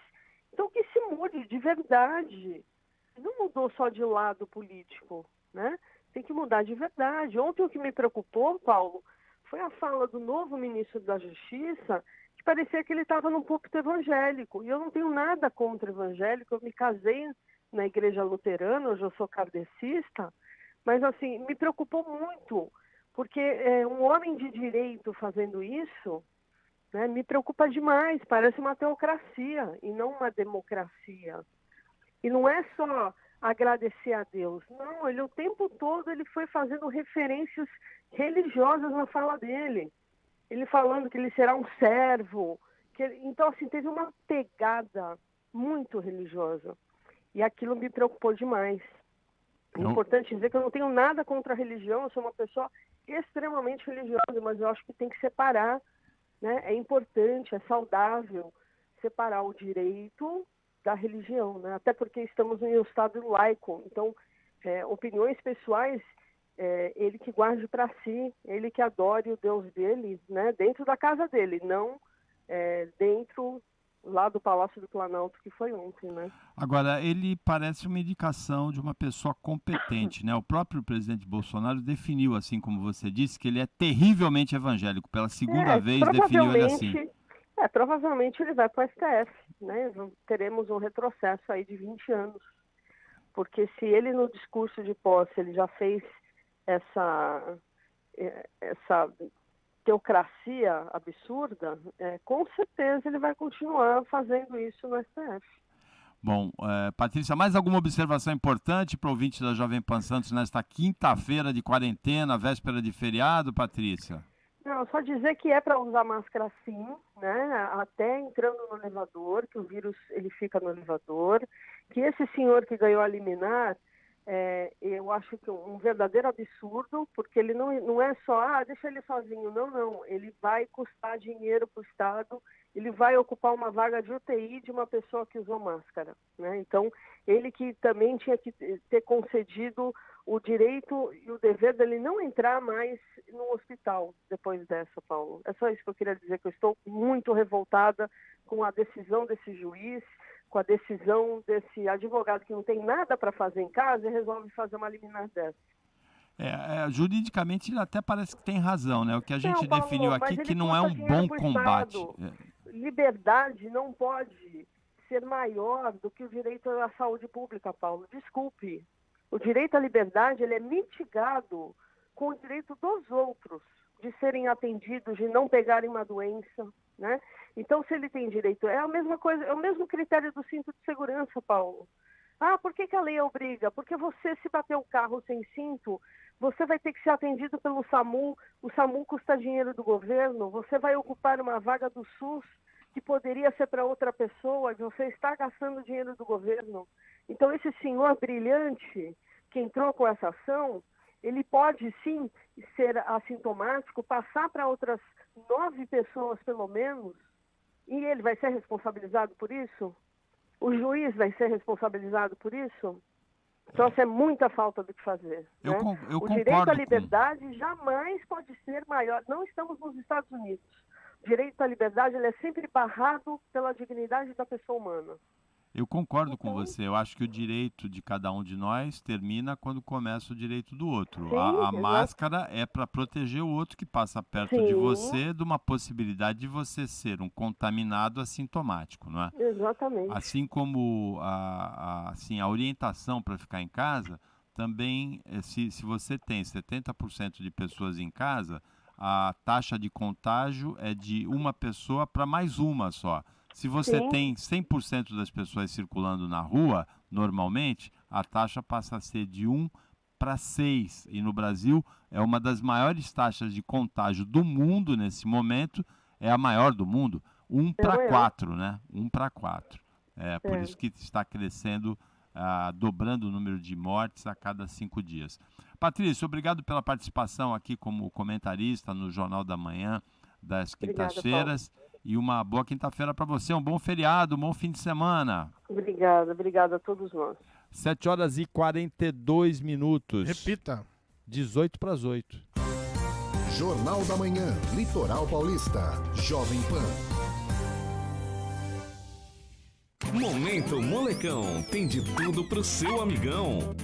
então que se mude de verdade. Não mudou só de lado político, né? Tem que mudar de verdade. Ontem o que me preocupou, Paulo, foi a fala do novo ministro da Justiça, que parecia que ele estava num púlpito evangélico. E eu não tenho nada contra evangélico, eu me casei na igreja luterana, hoje eu sou kardecista, mas assim, me preocupou muito, porque um homem de direito fazendo isso, né, me preocupa demais, parece uma teocracia e não uma democracia. E não é só agradecer a Deus, não, ele o tempo todo ele foi fazendo referências religiosas na fala dele, ele falando que ele será um servo, então assim, teve uma pegada muito religiosa. E aquilo me preocupou demais. É importante dizer que eu não tenho nada contra a religião, eu sou uma pessoa extremamente religiosa, mas eu acho que tem que separar, né? É importante, é saudável separar o direito da religião, né? Até porque estamos em um estado laico, então opiniões pessoais, ele que guarde para si, ele que adore o Deus dele, né? Dentro da casa dele, não dentro lá do Palácio do Planalto, que foi ontem, né? Agora, ele parece uma indicação de uma pessoa competente, né? O próprio presidente Bolsonaro definiu, assim como você disse, que ele é terrivelmente evangélico. Pela segunda vez definiu ele assim. Provavelmente ele vai para o STF, né? Teremos um retrocesso aí de 20 anos. Porque se ele no discurso de posse, ele já fez essa teocracia absurda, com certeza ele vai continuar fazendo isso no STF. Bom, Patrícia, mais alguma observação importante para o ouvinte da Jovem Pan Santos nesta quinta-feira de quarentena, véspera de feriado, Patrícia? Não, só dizer que é para usar máscara sim, né? Até entrando no elevador, que o vírus ele fica no elevador, que esse senhor que ganhou a liminar, eu acho que um verdadeiro absurdo, porque ele não é só, deixa ele sozinho, não, ele vai custar dinheiro para o Estado, ele vai ocupar uma vaga de UTI de uma pessoa que usou máscara, né? Então, ele que também tinha que ter concedido o direito e o dever dele não entrar mais no hospital depois dessa, Paulo. É só isso que eu queria dizer, que eu estou muito revoltada com a decisão desse juiz, com a decisão desse advogado que não tem nada para fazer em casa e resolve fazer uma liminar dessa. Juridicamente ele até parece que tem razão, né? O que a gente definiu aqui que não é um bom combate. Liberdade não pode ser maior do que o direito à saúde pública, Paulo. Desculpe. O direito à liberdade ele é mitigado com o direito dos outros de serem atendidos, de não pegarem uma doença, né? Então, se ele tem direito, é a mesma coisa, é o mesmo critério do cinto de segurança, Paulo. Por que a lei obriga? Porque você, se bater o carro sem cinto, você vai ter que ser atendido pelo SAMU, o SAMU custa dinheiro do governo, você vai ocupar uma vaga do SUS que poderia ser para outra pessoa, você está gastando dinheiro do governo. Então, esse senhor brilhante que entrou com essa ação, ele pode sim ser assintomático, passar para outras 9 pessoas pelo menos, e ele vai ser responsabilizado por isso? O juiz vai ser responsabilizado por isso? Então, essa é muita falta do que fazer. Eu o direito à liberdade jamais pode ser maior. Não estamos nos Estados Unidos. O direito à liberdade ele é sempre barrado pela dignidade da pessoa humana. Eu concordo com você. Eu acho que o direito de cada um de nós termina quando começa o direito do outro. Sim, a máscara é para proteger o outro que passa perto de você de uma possibilidade de você ser um contaminado assintomático, não é? Exatamente. Assim como a orientação para ficar em casa, também, se você tem 70% de pessoas em casa, a taxa de contágio é de uma pessoa para mais uma só. Se você tem 100% das pessoas circulando na rua, normalmente, a taxa passa a ser de 1 para 6. E no Brasil, é uma das maiores taxas de contágio do mundo nesse momento, é a maior do mundo, 1 para 4, né? 1 para 4. Por isso que está crescendo, dobrando o número de mortes a cada 5 dias. Patrícia, obrigado pela participação aqui como comentarista no Jornal da Manhã das quintas-feiras. e uma boa quinta-feira para você, um bom feriado, um bom fim de semana. Obrigada a todos nós. 7h42. Repita. 7:47. Jornal da Manhã, Litoral Paulista, Jovem Pan. Momento Molecão, tem de tudo pro seu amigão.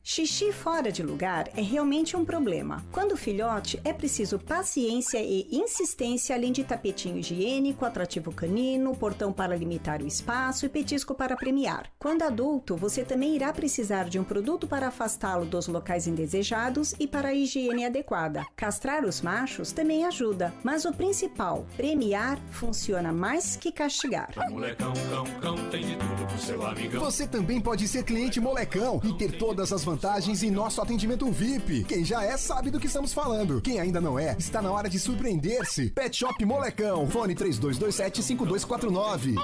Xixi fora de lugar é realmente um problema. Quando filhote, é preciso paciência e insistência, além de tapetinho higiênico, atrativo canino, portão para limitar o espaço e petisco para premiar. Quando adulto, você também irá precisar de um produto para afastá-lo dos locais indesejados e para a higiene adequada. Castrar os machos também ajuda, mas o principal, premiar, funciona mais que castigar. Molecão, cão, tem de tudo pro seu amigão. Você também pode ser cliente Molecão e ter todas as vantagens em nosso atendimento VIP. Quem já é, sabe do que estamos falando. Quem ainda não é, está na hora de surpreender-se. Pet Shop Molecão. Fone 3227-5249.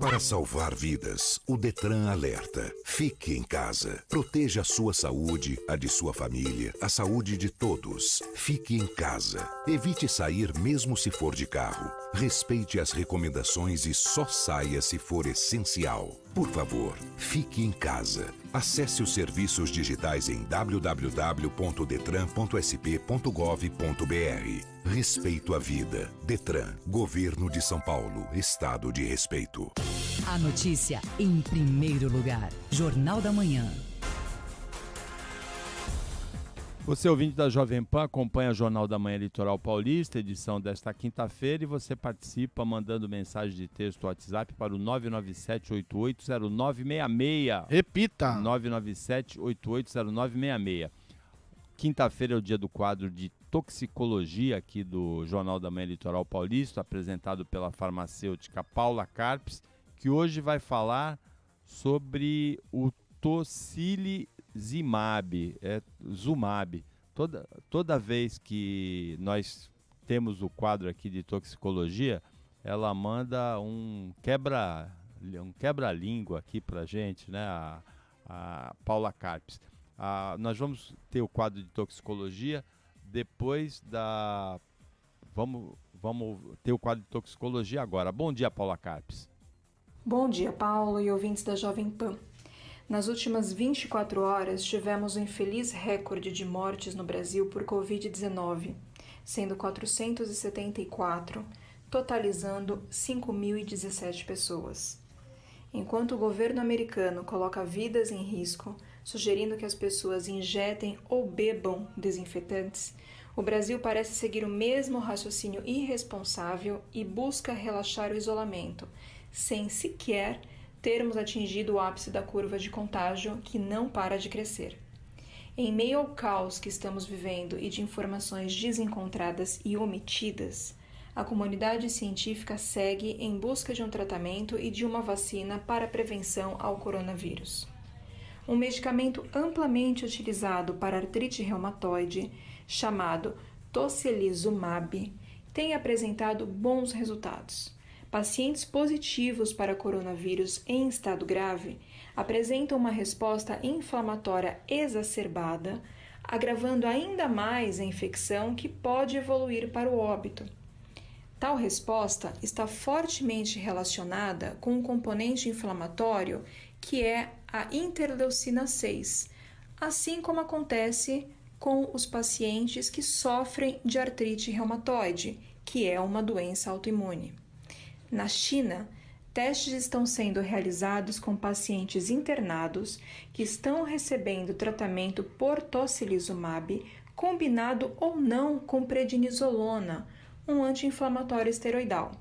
Para salvar vidas, o Detran alerta. Fique em casa. Proteja a sua saúde, a de sua família, a saúde de todos. Fique em casa. Evite sair mesmo se for de carro. Respeite as recomendações e só saia se for essencial. Por favor, fique em casa. Acesse os serviços digitais em www.detran.sp.gov.br. Respeito à vida. Detran, Governo de São Paulo, Estado de respeito. A notícia em primeiro lugar. Jornal da Manhã. Você, ouvinte da Jovem Pan, acompanha o Jornal da Manhã Litoral Paulista, edição desta quinta-feira, e você participa mandando mensagem de texto WhatsApp para o 997-880966. Repita! 997-880966. Quinta-feira é o dia do quadro de toxicologia aqui do Jornal da Manhã Litoral Paulista, apresentado pela farmacêutica Paula Carpes, que hoje vai falar sobre o tocilizumab, Zumab. Toda vez que nós temos o quadro aqui de toxicologia, ela manda um quebra-língua aqui pra gente, né, a Paula Carpes. Nós vamos ter o quadro de toxicologia depois da... Vamos ter o quadro de toxicologia agora. Bom dia, Paula Carpes. Bom dia, Paulo e ouvintes da Jovem Pan. Nas últimas 24 horas, tivemos um infeliz recorde de mortes no Brasil por Covid-19, sendo 474, totalizando 5.017 pessoas. Enquanto o governo americano coloca vidas em risco, sugerindo que as pessoas injetem ou bebam desinfetantes, o Brasil parece seguir o mesmo raciocínio irresponsável e busca relaxar o isolamento, sem sequer termos atingido o ápice da curva de contágio que não para de crescer. Em meio ao caos que estamos vivendo e de informações desencontradas e omitidas, a comunidade científica segue em busca de um tratamento e de uma vacina para a prevenção ao coronavírus. Um medicamento amplamente utilizado para artrite reumatoide, chamado tocilizumab, tem apresentado bons resultados. Pacientes positivos para coronavírus em estado grave apresentam uma resposta inflamatória exacerbada, agravando ainda mais a infecção que pode evoluir para o óbito. Tal resposta está fortemente relacionada com um componente inflamatório que é a interleucina 6, assim como acontece com os pacientes que sofrem de artrite reumatoide, que é uma doença autoimune. Na China, testes estão sendo realizados com pacientes internados que estão recebendo tratamento por tocilizumab, combinado ou não com prednisolona, um anti-inflamatório esteroidal.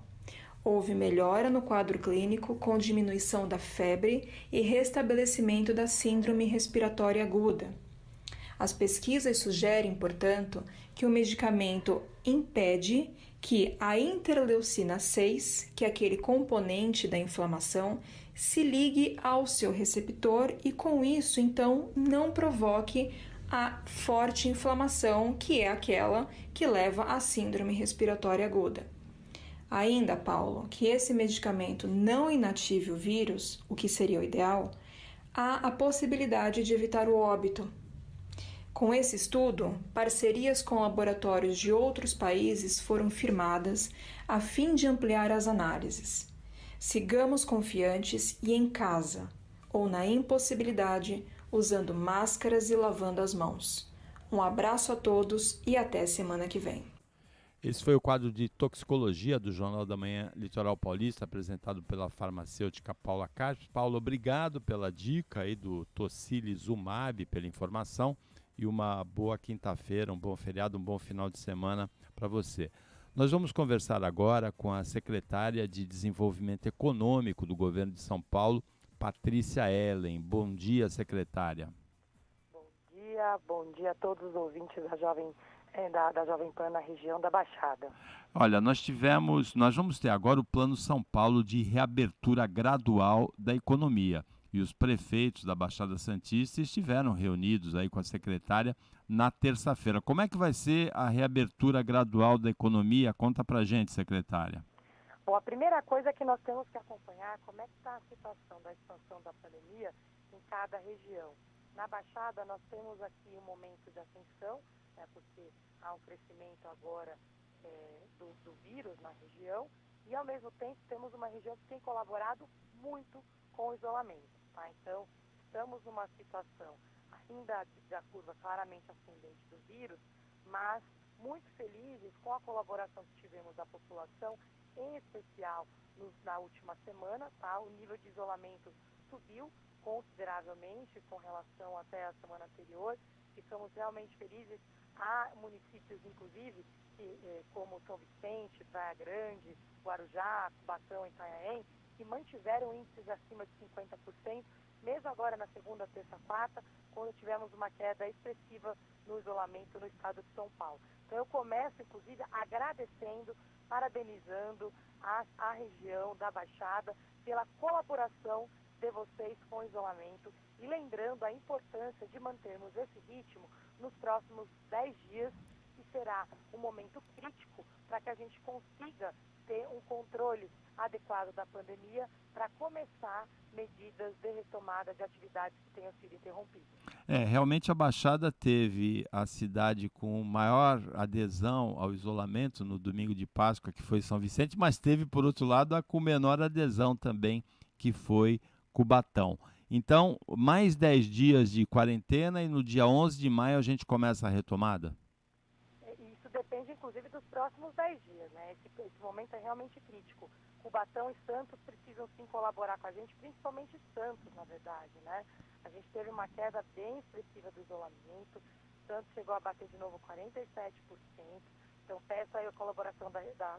Houve melhora no quadro clínico com diminuição da febre e restabelecimento da síndrome respiratória aguda. As pesquisas sugerem, portanto, que o medicamento impede que a interleucina 6, que é aquele componente da inflamação, se ligue ao seu receptor e, com isso, então, não provoque a forte inflamação, que é aquela que leva à síndrome respiratória aguda. Ainda, Paulo, que esse medicamento não inative o vírus, o que seria o ideal, há a possibilidade de evitar o óbito. Com esse estudo, parcerias com laboratórios de outros países foram firmadas a fim de ampliar as análises. Sigamos confiantes e em casa, ou na impossibilidade, usando máscaras e lavando as mãos. Um abraço a todos e até semana que vem. Esse foi o quadro de toxicologia do Jornal da Manhã Litoral Paulista, apresentado pela farmacêutica Paula Carpes. Paulo, obrigado pela dica aí do Tocilizumab, pela informação, e uma boa quinta-feira, um bom feriado, um bom final de semana para você. Nós vamos conversar agora com a secretária de Desenvolvimento Econômico do Governo de São Paulo, Patrícia Ellen. Bom dia, secretária. Bom dia a todos os ouvintes da Jovem Pan na região da Baixada. Olha, nós vamos ter agora o Plano São Paulo de reabertura gradual da economia. E os prefeitos da Baixada Santista estiveram reunidos aí com a secretária na terça-feira. Como é que vai ser a reabertura gradual da economia? Conta pra gente, secretária. Bom, a primeira coisa é que nós temos que acompanhar como é que está a situação da expansão da pandemia em cada região. Na Baixada, nós temos aqui um momento de ascensão, né, porque há um crescimento agora do vírus na região, e ao mesmo tempo temos uma região que tem colaborado muito com o isolamento. Tá? Então, estamos numa situação ainda da curva claramente ascendente do vírus, mas muito felizes com a colaboração que tivemos da população, em especial na última semana. Tá? O nível de isolamento subiu consideravelmente com relação até a semana anterior. Ficamos realmente felizes. Há municípios, inclusive, como São Vicente, Praia Grande, Guarujá, Cubatão e Itanhaém, que mantiveram índices acima de 50%, mesmo agora na segunda, terça, quarta, quando tivemos uma queda expressiva no isolamento no estado de São Paulo. Então eu começo, inclusive, agradecendo, parabenizando a região da Baixada pela colaboração de vocês com o isolamento e lembrando a importância de mantermos esse ritmo nos próximos 10 dias, que será um momento crítico para que a gente consiga ter um controle adequado da pandemia para começar medidas de retomada de atividades que tenham sido interrompidas. Realmente a Baixada teve a cidade com maior adesão ao isolamento no domingo de Páscoa, que foi São Vicente, mas teve, por outro lado, a com menor adesão também, que foi Cubatão. Então, mais 10 dias de quarentena e no dia 11 de maio a gente começa a retomada? Isso depende, inclusive, dos próximos 10 dias, né? Esse momento é realmente crítico. Cubatão e Santos precisam sim colaborar com a gente, principalmente Santos, na verdade, né? A gente teve uma queda bem expressiva do isolamento. Santos chegou a bater de novo 47%. Então, peço aí a colaboração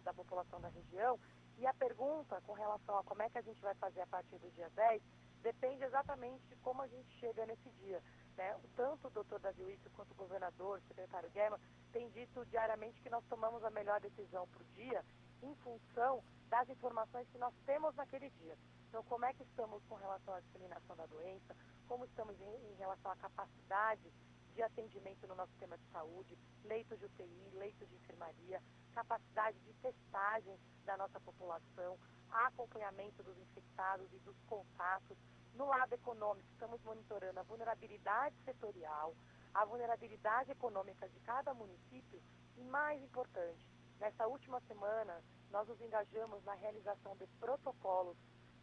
da população da região. E a pergunta com relação a como é que a gente vai fazer a partir do dia 10 depende exatamente de como a gente chega nesse dia. Né? Tanto o doutor Davi Witzel quanto o governador, o secretário Guerra, têm dito diariamente que nós tomamos a melhor decisão para o dia em função das informações que nós temos naquele dia. Então, como é que estamos com relação à disseminação da doença, como estamos em relação à capacidade de atendimento no nosso sistema de saúde, leitos de UTI, leitos de enfermaria, capacidade de testagem da nossa população, acompanhamento dos infectados e dos contatos. No lado econômico, estamos monitorando a vulnerabilidade setorial, a vulnerabilidade econômica de cada município e, mais importante, nessa última semana, nós nos engajamos na realização de protocolos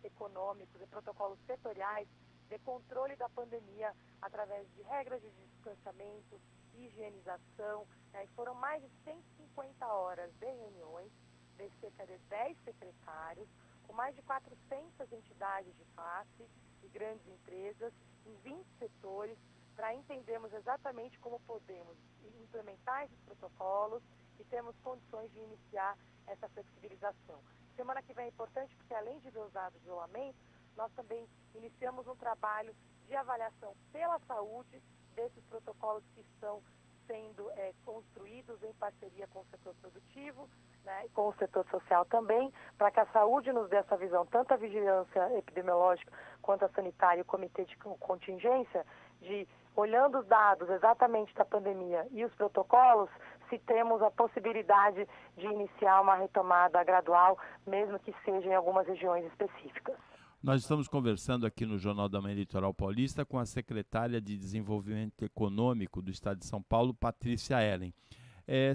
econômicos e protocolos setoriais de controle da pandemia através de regras de distanciamento, higienização. Né? Foram mais de 150 horas de reuniões de cerca de 10 secretários, com mais de 400 entidades de classe e grandes empresas, em 20 setores, para entendermos exatamente como podemos implementar esses protocolos e temos condições de iniciar essa flexibilização. Semana que vem é importante porque, além de ver os dados de isolamento, nós também iniciamos um trabalho de avaliação pela saúde desses protocolos que estão sendo construídos em parceria com o setor produtivo, né, e com o setor social também, para que a saúde nos dê essa visão, tanto a vigilância epidemiológica quanto a sanitária e o comitê de contingência, de, olhando os dados exatamente da pandemia e os protocolos, se temos a possibilidade de iniciar uma retomada gradual, mesmo que seja em algumas regiões específicas. Nós estamos conversando aqui no Jornal da Manhã Litoral Paulista com a secretária de Desenvolvimento Econômico do Estado de São Paulo, Patrícia Ellen.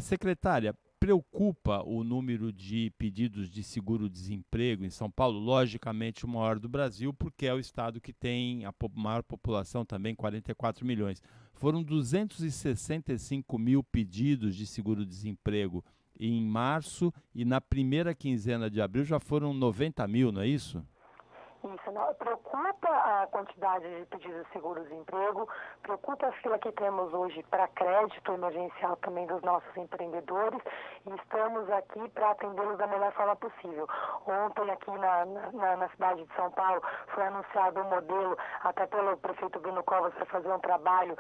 Secretária, preocupa o número de pedidos de seguro-desemprego em São Paulo? Logicamente o maior do Brasil, porque é o estado que tem a maior população também, 44 milhões. Foram 265 mil pedidos de seguro-desemprego em março e na primeira quinzena de abril já foram 90 mil, não é isso? Isso, não, preocupa a quantidade de pedidos de seguro-desemprego, preocupa a fila que temos hoje para crédito emergencial também dos nossos empreendedores e estamos aqui para atendê-los da melhor forma possível. Ontem aqui na cidade de São Paulo foi anunciado um modelo, até pelo prefeito Bruno Covas, para fazer um trabalho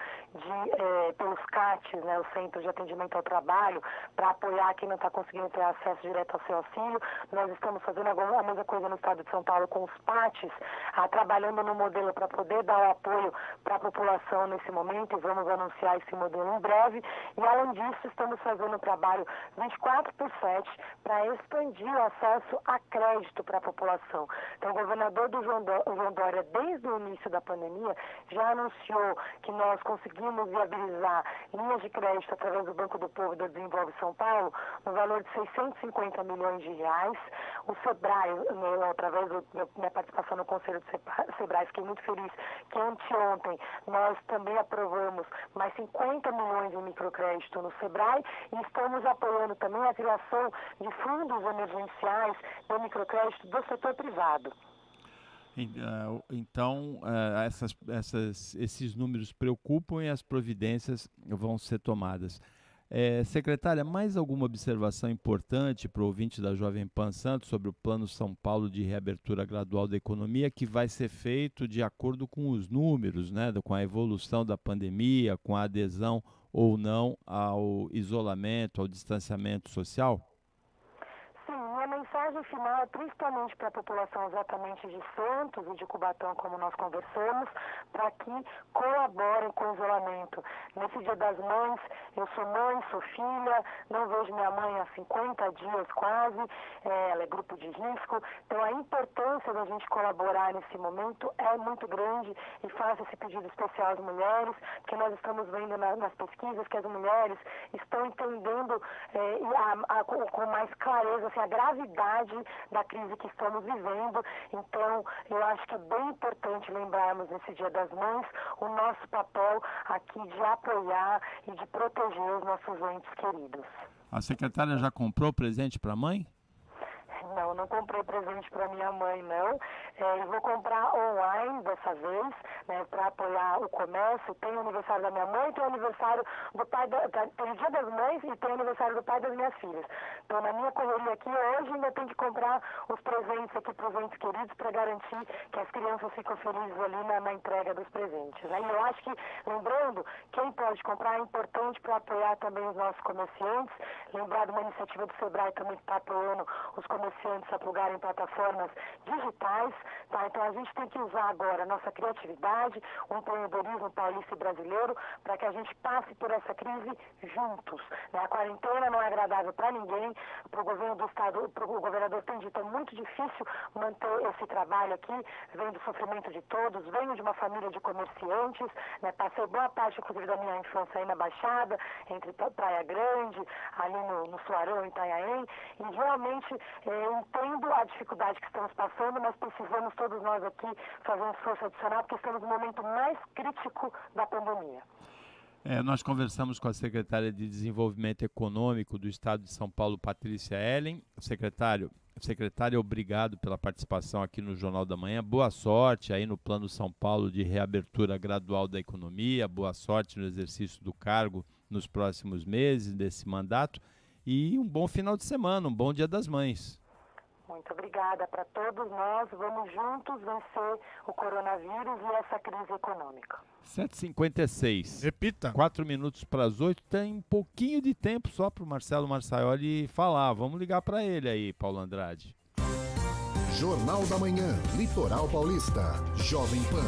pelos CATs, né, o Centro de Atendimento ao Trabalho, para apoiar quem não está conseguindo ter acesso direto ao seu auxílio. Nós estamos fazendo a mesma coisa no estado de São Paulo com os PATs, trabalhando no modelo para poder dar o apoio para a população nesse momento, e vamos anunciar esse modelo em breve. E além disso, estamos fazendo um trabalho 24/7 para expandir o acesso a crédito para a população. Então, o governador do João Dória, desde o início da pandemia, já anunciou que nós conseguimos viabilizar linhas de crédito através do Banco do Povo e do Desenvolve São Paulo, no valor de 650 milhões de reais. O Sebrae, através da minha participação no Conselho do Sebrae, fiquei muito feliz que anteontem nós também aprovamos mais 50 milhões em microcrédito no Sebrae e estamos apoiando também a criação de fundos emergenciais de microcrédito do setor privado. Então, esses números preocupam e as providências vão ser tomadas. Secretária, mais alguma observação importante para o ouvinte da Jovem Pan Santos sobre o Plano São Paulo de reabertura gradual da economia, que vai ser feito de acordo com os números, né, com a evolução da pandemia, com a adesão ou não ao isolamento, ao distanciamento social? A mensagem final é principalmente para a população exatamente de Santos e de Cubatão, como nós conversamos, para que colaborem com o isolamento. Nesse Dia das Mães, eu sou mãe, sou filha, não vejo minha mãe há 50 dias quase, ela é grupo de risco, então a importância da gente colaborar nesse momento é muito grande e faço esse pedido especial às mulheres, porque nós estamos vendo nas pesquisas que as mulheres estão entendendo com mais clareza assim, a gravidade da crise que estamos vivendo. Então, eu acho que é bem importante lembrarmos nesse Dia das Mães o nosso papel aqui de apoiar e de proteger os nossos entes queridos. A secretária já comprou presente para a mãe? Não comprei presente para minha mãe, não. Eu vou comprar online dessa vez, né, para apoiar o comércio. Tem o aniversário da minha mãe, tem o aniversário do pai, tem o Dia das Mães e tem o aniversário do pai das minhas filhas. Então, na minha correria aqui hoje, ainda tenho que comprar os presentes aqui para os entes queridos para garantir que as crianças ficam felizes ali na entrega dos presentes. Aí eu acho que, lembrando, quem pode comprar é importante para apoiar também os nossos comerciantes. Lembrar de uma iniciativa do Sebrae também que está apoiando os comerciantes a plugarem plataformas digitais, tá? Então a gente tem que usar agora a nossa criatividade, o empreendedorismo paulista e brasileiro, para que a gente passe por essa crise juntos, né? A quarentena não é agradável para ninguém, para o governo do estado, para o governador tem dito, é muito difícil manter esse trabalho aqui, vem do sofrimento de todos, venho de uma família de comerciantes, né? Passei boa parte, inclusive, da minha infância aí na Baixada, entre Praia Grande, ali no Suarão, em Itanhaém, e realmente entendo a dificuldade que estamos passando, mas precisamos todos nós aqui fazer um esforço adicional, porque estamos no momento mais crítico da pandemia. Nós conversamos com a secretária de Desenvolvimento Econômico do Estado de São Paulo, Patrícia Ellen. Secretária, obrigado pela participação aqui no Jornal da Manhã. Boa sorte aí no Plano São Paulo de reabertura gradual da economia. Boa sorte no exercício do cargo nos próximos meses desse mandato. E um bom final de semana, um bom Dia das Mães. Muito obrigada para todos nós. Vamos juntos vencer o coronavírus e essa crise econômica. 7h56. Repita. 4 minutos para as 8. Tem um pouquinho de tempo só para o Marcelo Marçaioli falar. Vamos ligar para ele aí, Paulo Andrade. Jornal da Manhã, Litoral Paulista, Jovem Pan.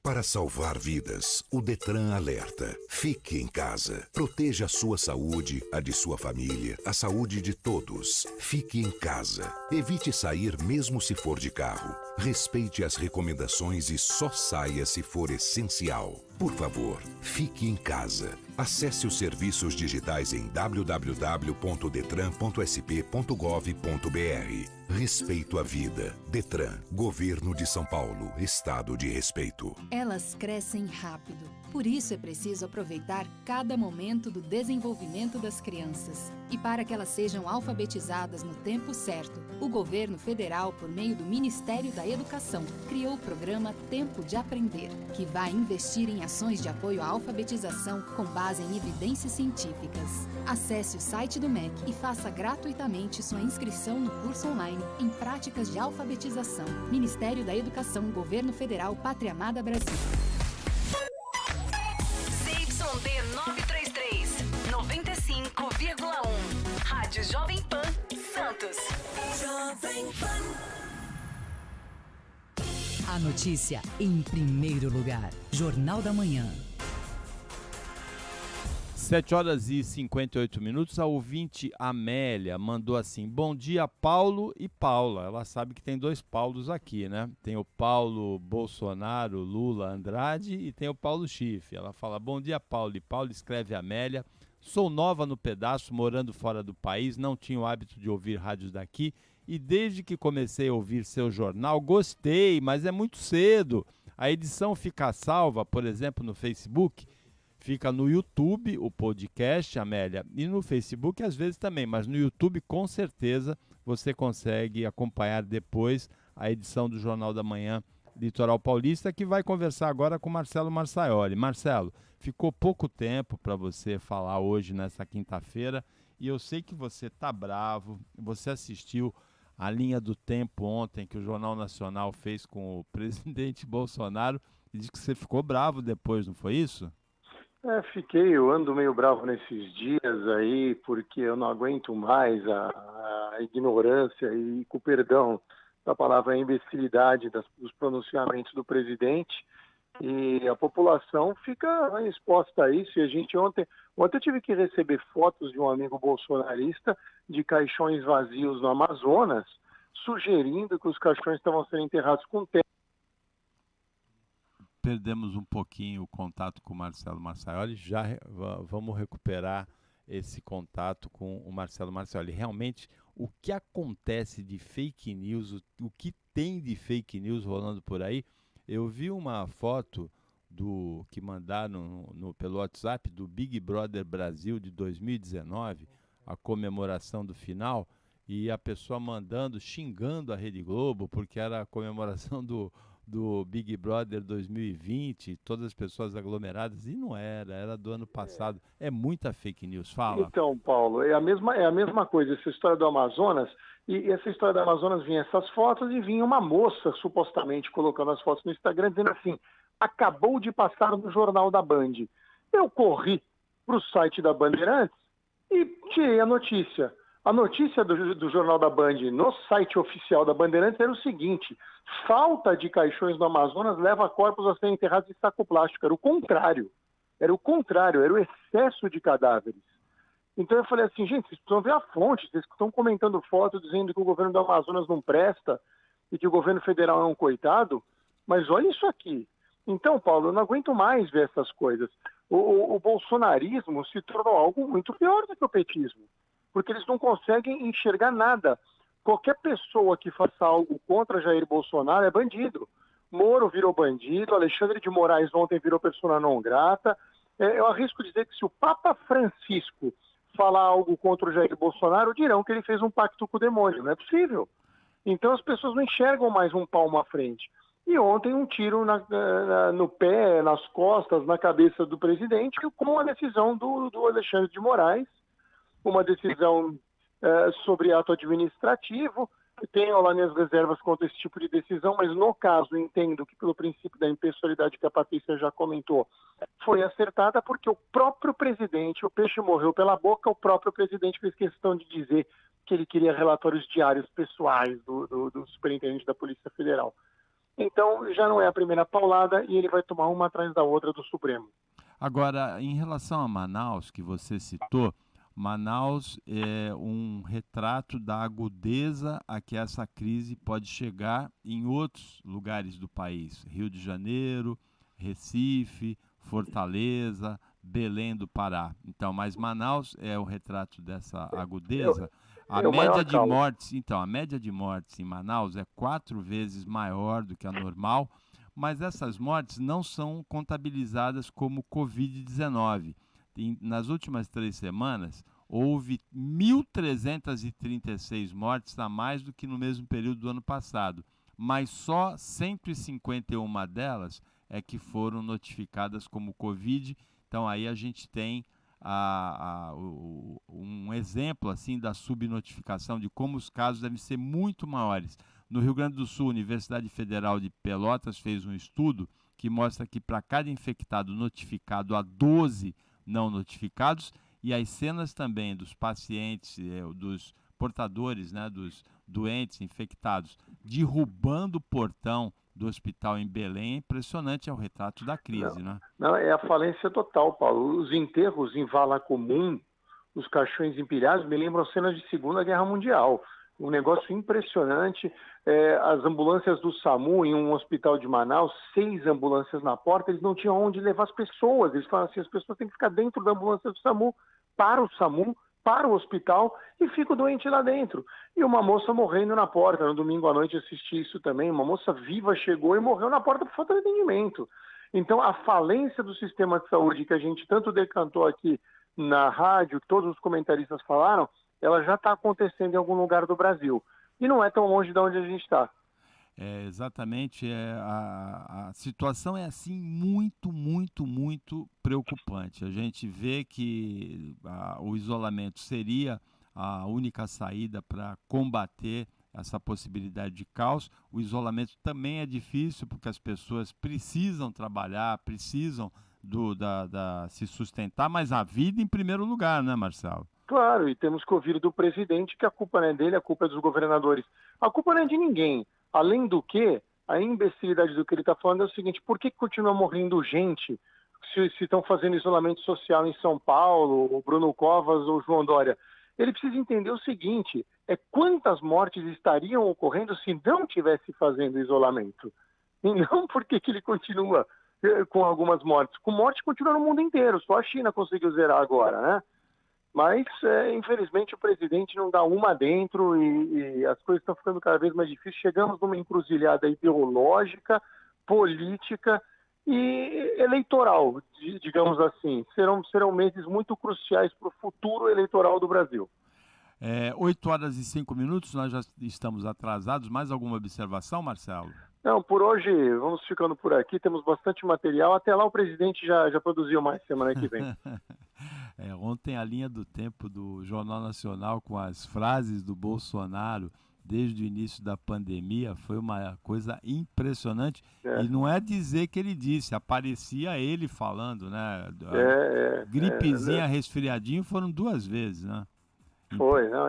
Para salvar vidas, o Detran alerta. Fique em casa. Proteja a sua saúde, a de sua família, a saúde de todos. Fique em casa. Evite sair mesmo se for de carro. Respeite as recomendações e só saia se for essencial. Por favor, fique em casa. Acesse os serviços digitais em www.detran.sp.gov.br. Respeito à vida. Detran, Governo de São Paulo, Estado de respeito. Elas crescem rápido. Por isso é preciso aproveitar cada momento do desenvolvimento das crianças. E para que elas sejam alfabetizadas no tempo certo, o governo federal, por meio do Ministério da Educação, criou o programa Tempo de Aprender, que vai investir em ações de apoio à alfabetização com base em evidências científicas. Acesse o site do MEC e faça gratuitamente sua inscrição no curso online em Práticas de Alfabetização. Ministério da Educação, Governo Federal, Pátria Amada Brasil. ZYD 933, 95,1. Rádio Jovem Pan, Santos. Jovem Pan. A notícia em primeiro lugar. Jornal da Manhã. 7h58. A ouvinte Amélia mandou assim: bom dia, Paulo e Paula. Ela sabe que tem 2 Paulos aqui, né? Tem o Paulo Bolsonaro, Lula, Andrade e tem o Paulo Schiff. Ela fala: bom dia, Paulo e Paula. Escreve Amélia. Sou nova no pedaço, morando fora do país, não tinha o hábito de ouvir rádios daqui e desde que comecei a ouvir seu jornal, gostei, mas é muito cedo. A edição fica salva, por exemplo, no Facebook. Fica no YouTube, o podcast, Amélia, e no Facebook às vezes também, mas no YouTube com certeza você consegue acompanhar depois a edição do Jornal da Manhã Litoral Paulista, que vai conversar agora com Marcelo Marçaioli. Marcelo, ficou pouco tempo para você falar hoje, nessa quinta-feira, e eu sei que você está bravo, você assistiu a linha do tempo ontem que o Jornal Nacional fez com o presidente Bolsonaro, e diz que você ficou bravo depois, não foi isso? Fiquei, eu ando meio bravo nesses dias aí, porque eu não aguento mais a ignorância e, com perdão da palavra, a imbecilidade dos pronunciamentos do presidente, e a população fica exposta a isso. E a gente ontem eu tive que receber fotos de um amigo bolsonarista de caixões vazios no Amazonas, sugerindo que os caixões estavam sendo enterrados com terra. Perdemos um pouquinho o contato com o Marcelo Marçaioli, já vamos recuperar esse contato com o Marcelo Marçaioli. Realmente, o que acontece de fake news, o que tem de fake news rolando por aí? Eu vi uma foto que mandaram pelo WhatsApp do Big Brother Brasil de 2019, a comemoração do final, e a pessoa xingando a Rede Globo, porque era a comemoração do Big Brother 2020, todas as pessoas aglomeradas, e não era do ano passado. É muita fake news, fala. Então, Paulo, é a mesma coisa, essa história do Amazonas, e essa história do Amazonas vinha essas fotos e vinha uma moça, supostamente, colocando as fotos no Instagram, dizendo assim: acabou de passar no Jornal da Band. Eu corri para o site da Bandeirantes e tirei a notícia. A notícia do Jornal da Band no site oficial da Bandeirantes era o seguinte: falta de caixões no Amazonas leva corpos a serem enterrados em saco plástico. Era o contrário, era o excesso de cadáveres. Então eu falei assim: gente, vocês precisam ver a fonte, vocês estão comentando foto dizendo que o governo do Amazonas não presta e que o governo federal é um coitado, mas olha isso aqui. Então, Paulo, eu não aguento mais ver essas coisas. O bolsonarismo se tornou algo muito pior do que o petismo, porque eles não conseguem enxergar nada. Qualquer pessoa que faça algo contra Jair Bolsonaro é bandido. Moro virou bandido, Alexandre de Moraes ontem virou persona non grata. Eu arrisco dizer que se o Papa Francisco falar algo contra o Jair Bolsonaro, dirão que ele fez um pacto com o demônio. Não é possível. Então as pessoas não enxergam mais um palmo à frente. E ontem um tiro no pé, nas costas, na cabeça do presidente, com a decisão do Alexandre de Moraes, uma decisão sobre ato administrativo. Tenho lá minhas reservas contra esse tipo de decisão, mas no caso entendo que pelo princípio da impessoalidade que a Patrícia já comentou, foi acertada porque o próprio presidente, o peixe morreu pela boca, o próprio presidente fez questão de dizer que ele queria relatórios diários pessoais do superintendente da Polícia Federal. Então, já não é a primeira paulada e ele vai tomar uma atrás da outra do Supremo. Agora, em relação a Manaus, que você citou, Manaus é um retrato da agudeza a que essa crise pode chegar em outros lugares do país. Rio de Janeiro, Recife, Fortaleza, Belém do Pará. Então, mas Manaus é o retrato dessa agudeza. A média de mortes, então, a média de mortes em Manaus é 4 vezes maior do que a normal, mas essas mortes não são contabilizadas como Covid-19. Nas últimas 3 semanas, houve 1.336 mortes a mais do que no mesmo período do ano passado, mas só 151 delas é que foram notificadas como Covid. Então aí a gente tem um exemplo assim da subnotificação, de como os casos devem ser muito maiores. No Rio Grande do Sul, a Universidade Federal de Pelotas fez um estudo que mostra que para cada infectado notificado, há 12 não notificados, e as cenas também dos pacientes, dos portadores, né, dos doentes infectados, derrubando o portão do hospital em Belém, é impressionante, é o retrato da crise, né? Não, é a falência total, Paulo. Os enterros em vala comum, os caixões empilhados, me lembram cenas de Segunda Guerra Mundial. Um negócio impressionante. As ambulâncias do SAMU, em um hospital de Manaus, 6 ambulâncias na porta, eles não tinham onde levar as pessoas. Eles falaram assim, as pessoas têm que ficar dentro da ambulância do SAMU, para o hospital, e fica o doente lá dentro. E uma moça morrendo na porta. No domingo à noite assisti isso também. Uma moça viva chegou e morreu na porta por falta de atendimento. Então, a falência do sistema de saúde, que a gente tanto decantou aqui na rádio, todos os comentaristas falaram, ela já está acontecendo em algum lugar do Brasil. E não é tão longe de onde a gente está. Exatamente. A situação é assim muito, muito, muito preocupante. A gente vê que o isolamento seria a única saída para combater essa possibilidade de caos. O isolamento também é difícil porque as pessoas precisam trabalhar, precisam se sustentar, mas a vida em primeiro lugar, né, Marcelo? Claro, e temos que ouvir do presidente que a culpa não é dele, a culpa é dos governadores. A culpa não é de ninguém. Além do que, a imbecilidade do que ele está falando é o seguinte: por que continua morrendo gente se estão fazendo isolamento social em São Paulo, o Bruno Covas ou João Dória? Ele precisa entender o seguinte: quantas mortes estariam ocorrendo se não tivesse fazendo isolamento? E não por que ele continua com algumas mortes. Com morte continua no mundo inteiro, só a China conseguiu zerar agora, né? Mas, infelizmente, o presidente não dá uma dentro e as coisas estão ficando cada vez mais difíceis. Chegamos numa encruzilhada ideológica, política e eleitoral, digamos assim. Serão meses muito cruciais para o futuro eleitoral do Brasil. 8h05, nós já estamos atrasados. Mais alguma observação, Marcelo? Não, por hoje vamos ficando por aqui, temos bastante material. Até lá o presidente já produziu mais semana que vem. Ontem a linha do tempo do Jornal Nacional com as frases do Bolsonaro desde o início da pandemia foi uma coisa impressionante. E não é dizer que ele disse, aparecia ele falando, né? Gripezinha, resfriadinho foram 2 vezes, né? Foi, não,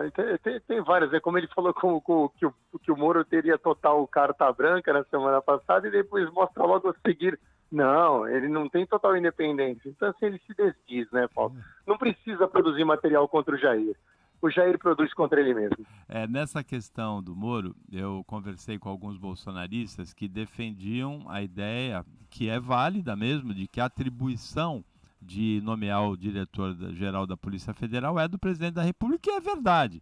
tem várias, como ele falou que o Moro teria total carta branca na semana passada e depois mostra logo a seguir. Não, ele não tem total independência, então assim ele se desdiz, né, Paulo? Não precisa produzir material contra o Jair produz contra ele mesmo. Nessa questão do Moro, eu conversei com alguns bolsonaristas que defendiam a ideia, que é válida mesmo, de que a atribuição de nomear o diretor-geral da Polícia Federal é do presidente da República, e é verdade.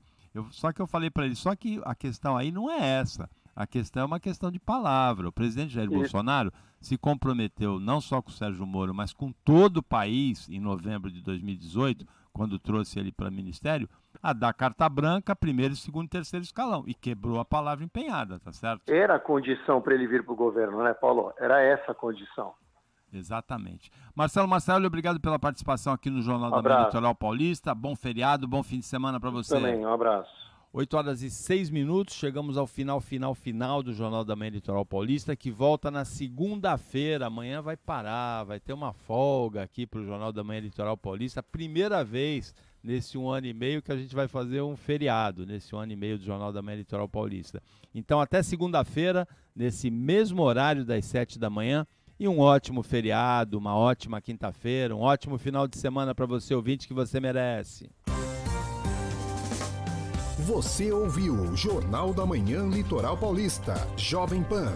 Só que eu falei para ele, só que a questão aí não é essa. A questão é uma questão de palavra. O presidente Jair Bolsonaro se comprometeu não só com o Sérgio Moro, mas com todo o país em novembro de 2018, quando trouxe ele para o Ministério, a dar carta branca, primeiro, segundo e terceiro escalão. E quebrou a palavra empenhada, tá certo? Era a condição para ele vir para o governo, né, Paulo? Era essa a condição. Exatamente. Marcelo Marcelo, obrigado pela participação aqui no Jornal da Manhã Litoral Paulista. Bom feriado, bom fim de semana para você. Também, um abraço. 8h06, chegamos ao final do Jornal da Manhã Litoral Paulista, que volta na segunda-feira. Amanhã vai parar, vai ter uma folga aqui para o Jornal da Manhã Litoral Paulista. Primeira vez nesse 1 ano e meio que a gente vai fazer um feriado, nesse 1 ano e meio do Jornal da Manhã Litoral Paulista. Então, até segunda-feira, nesse mesmo horário das 7 da manhã, e um ótimo feriado, uma ótima quinta-feira, um ótimo final de semana para você, ouvinte, que você merece. Você ouviu o Jornal da Manhã Litoral Paulista, Jovem Pan.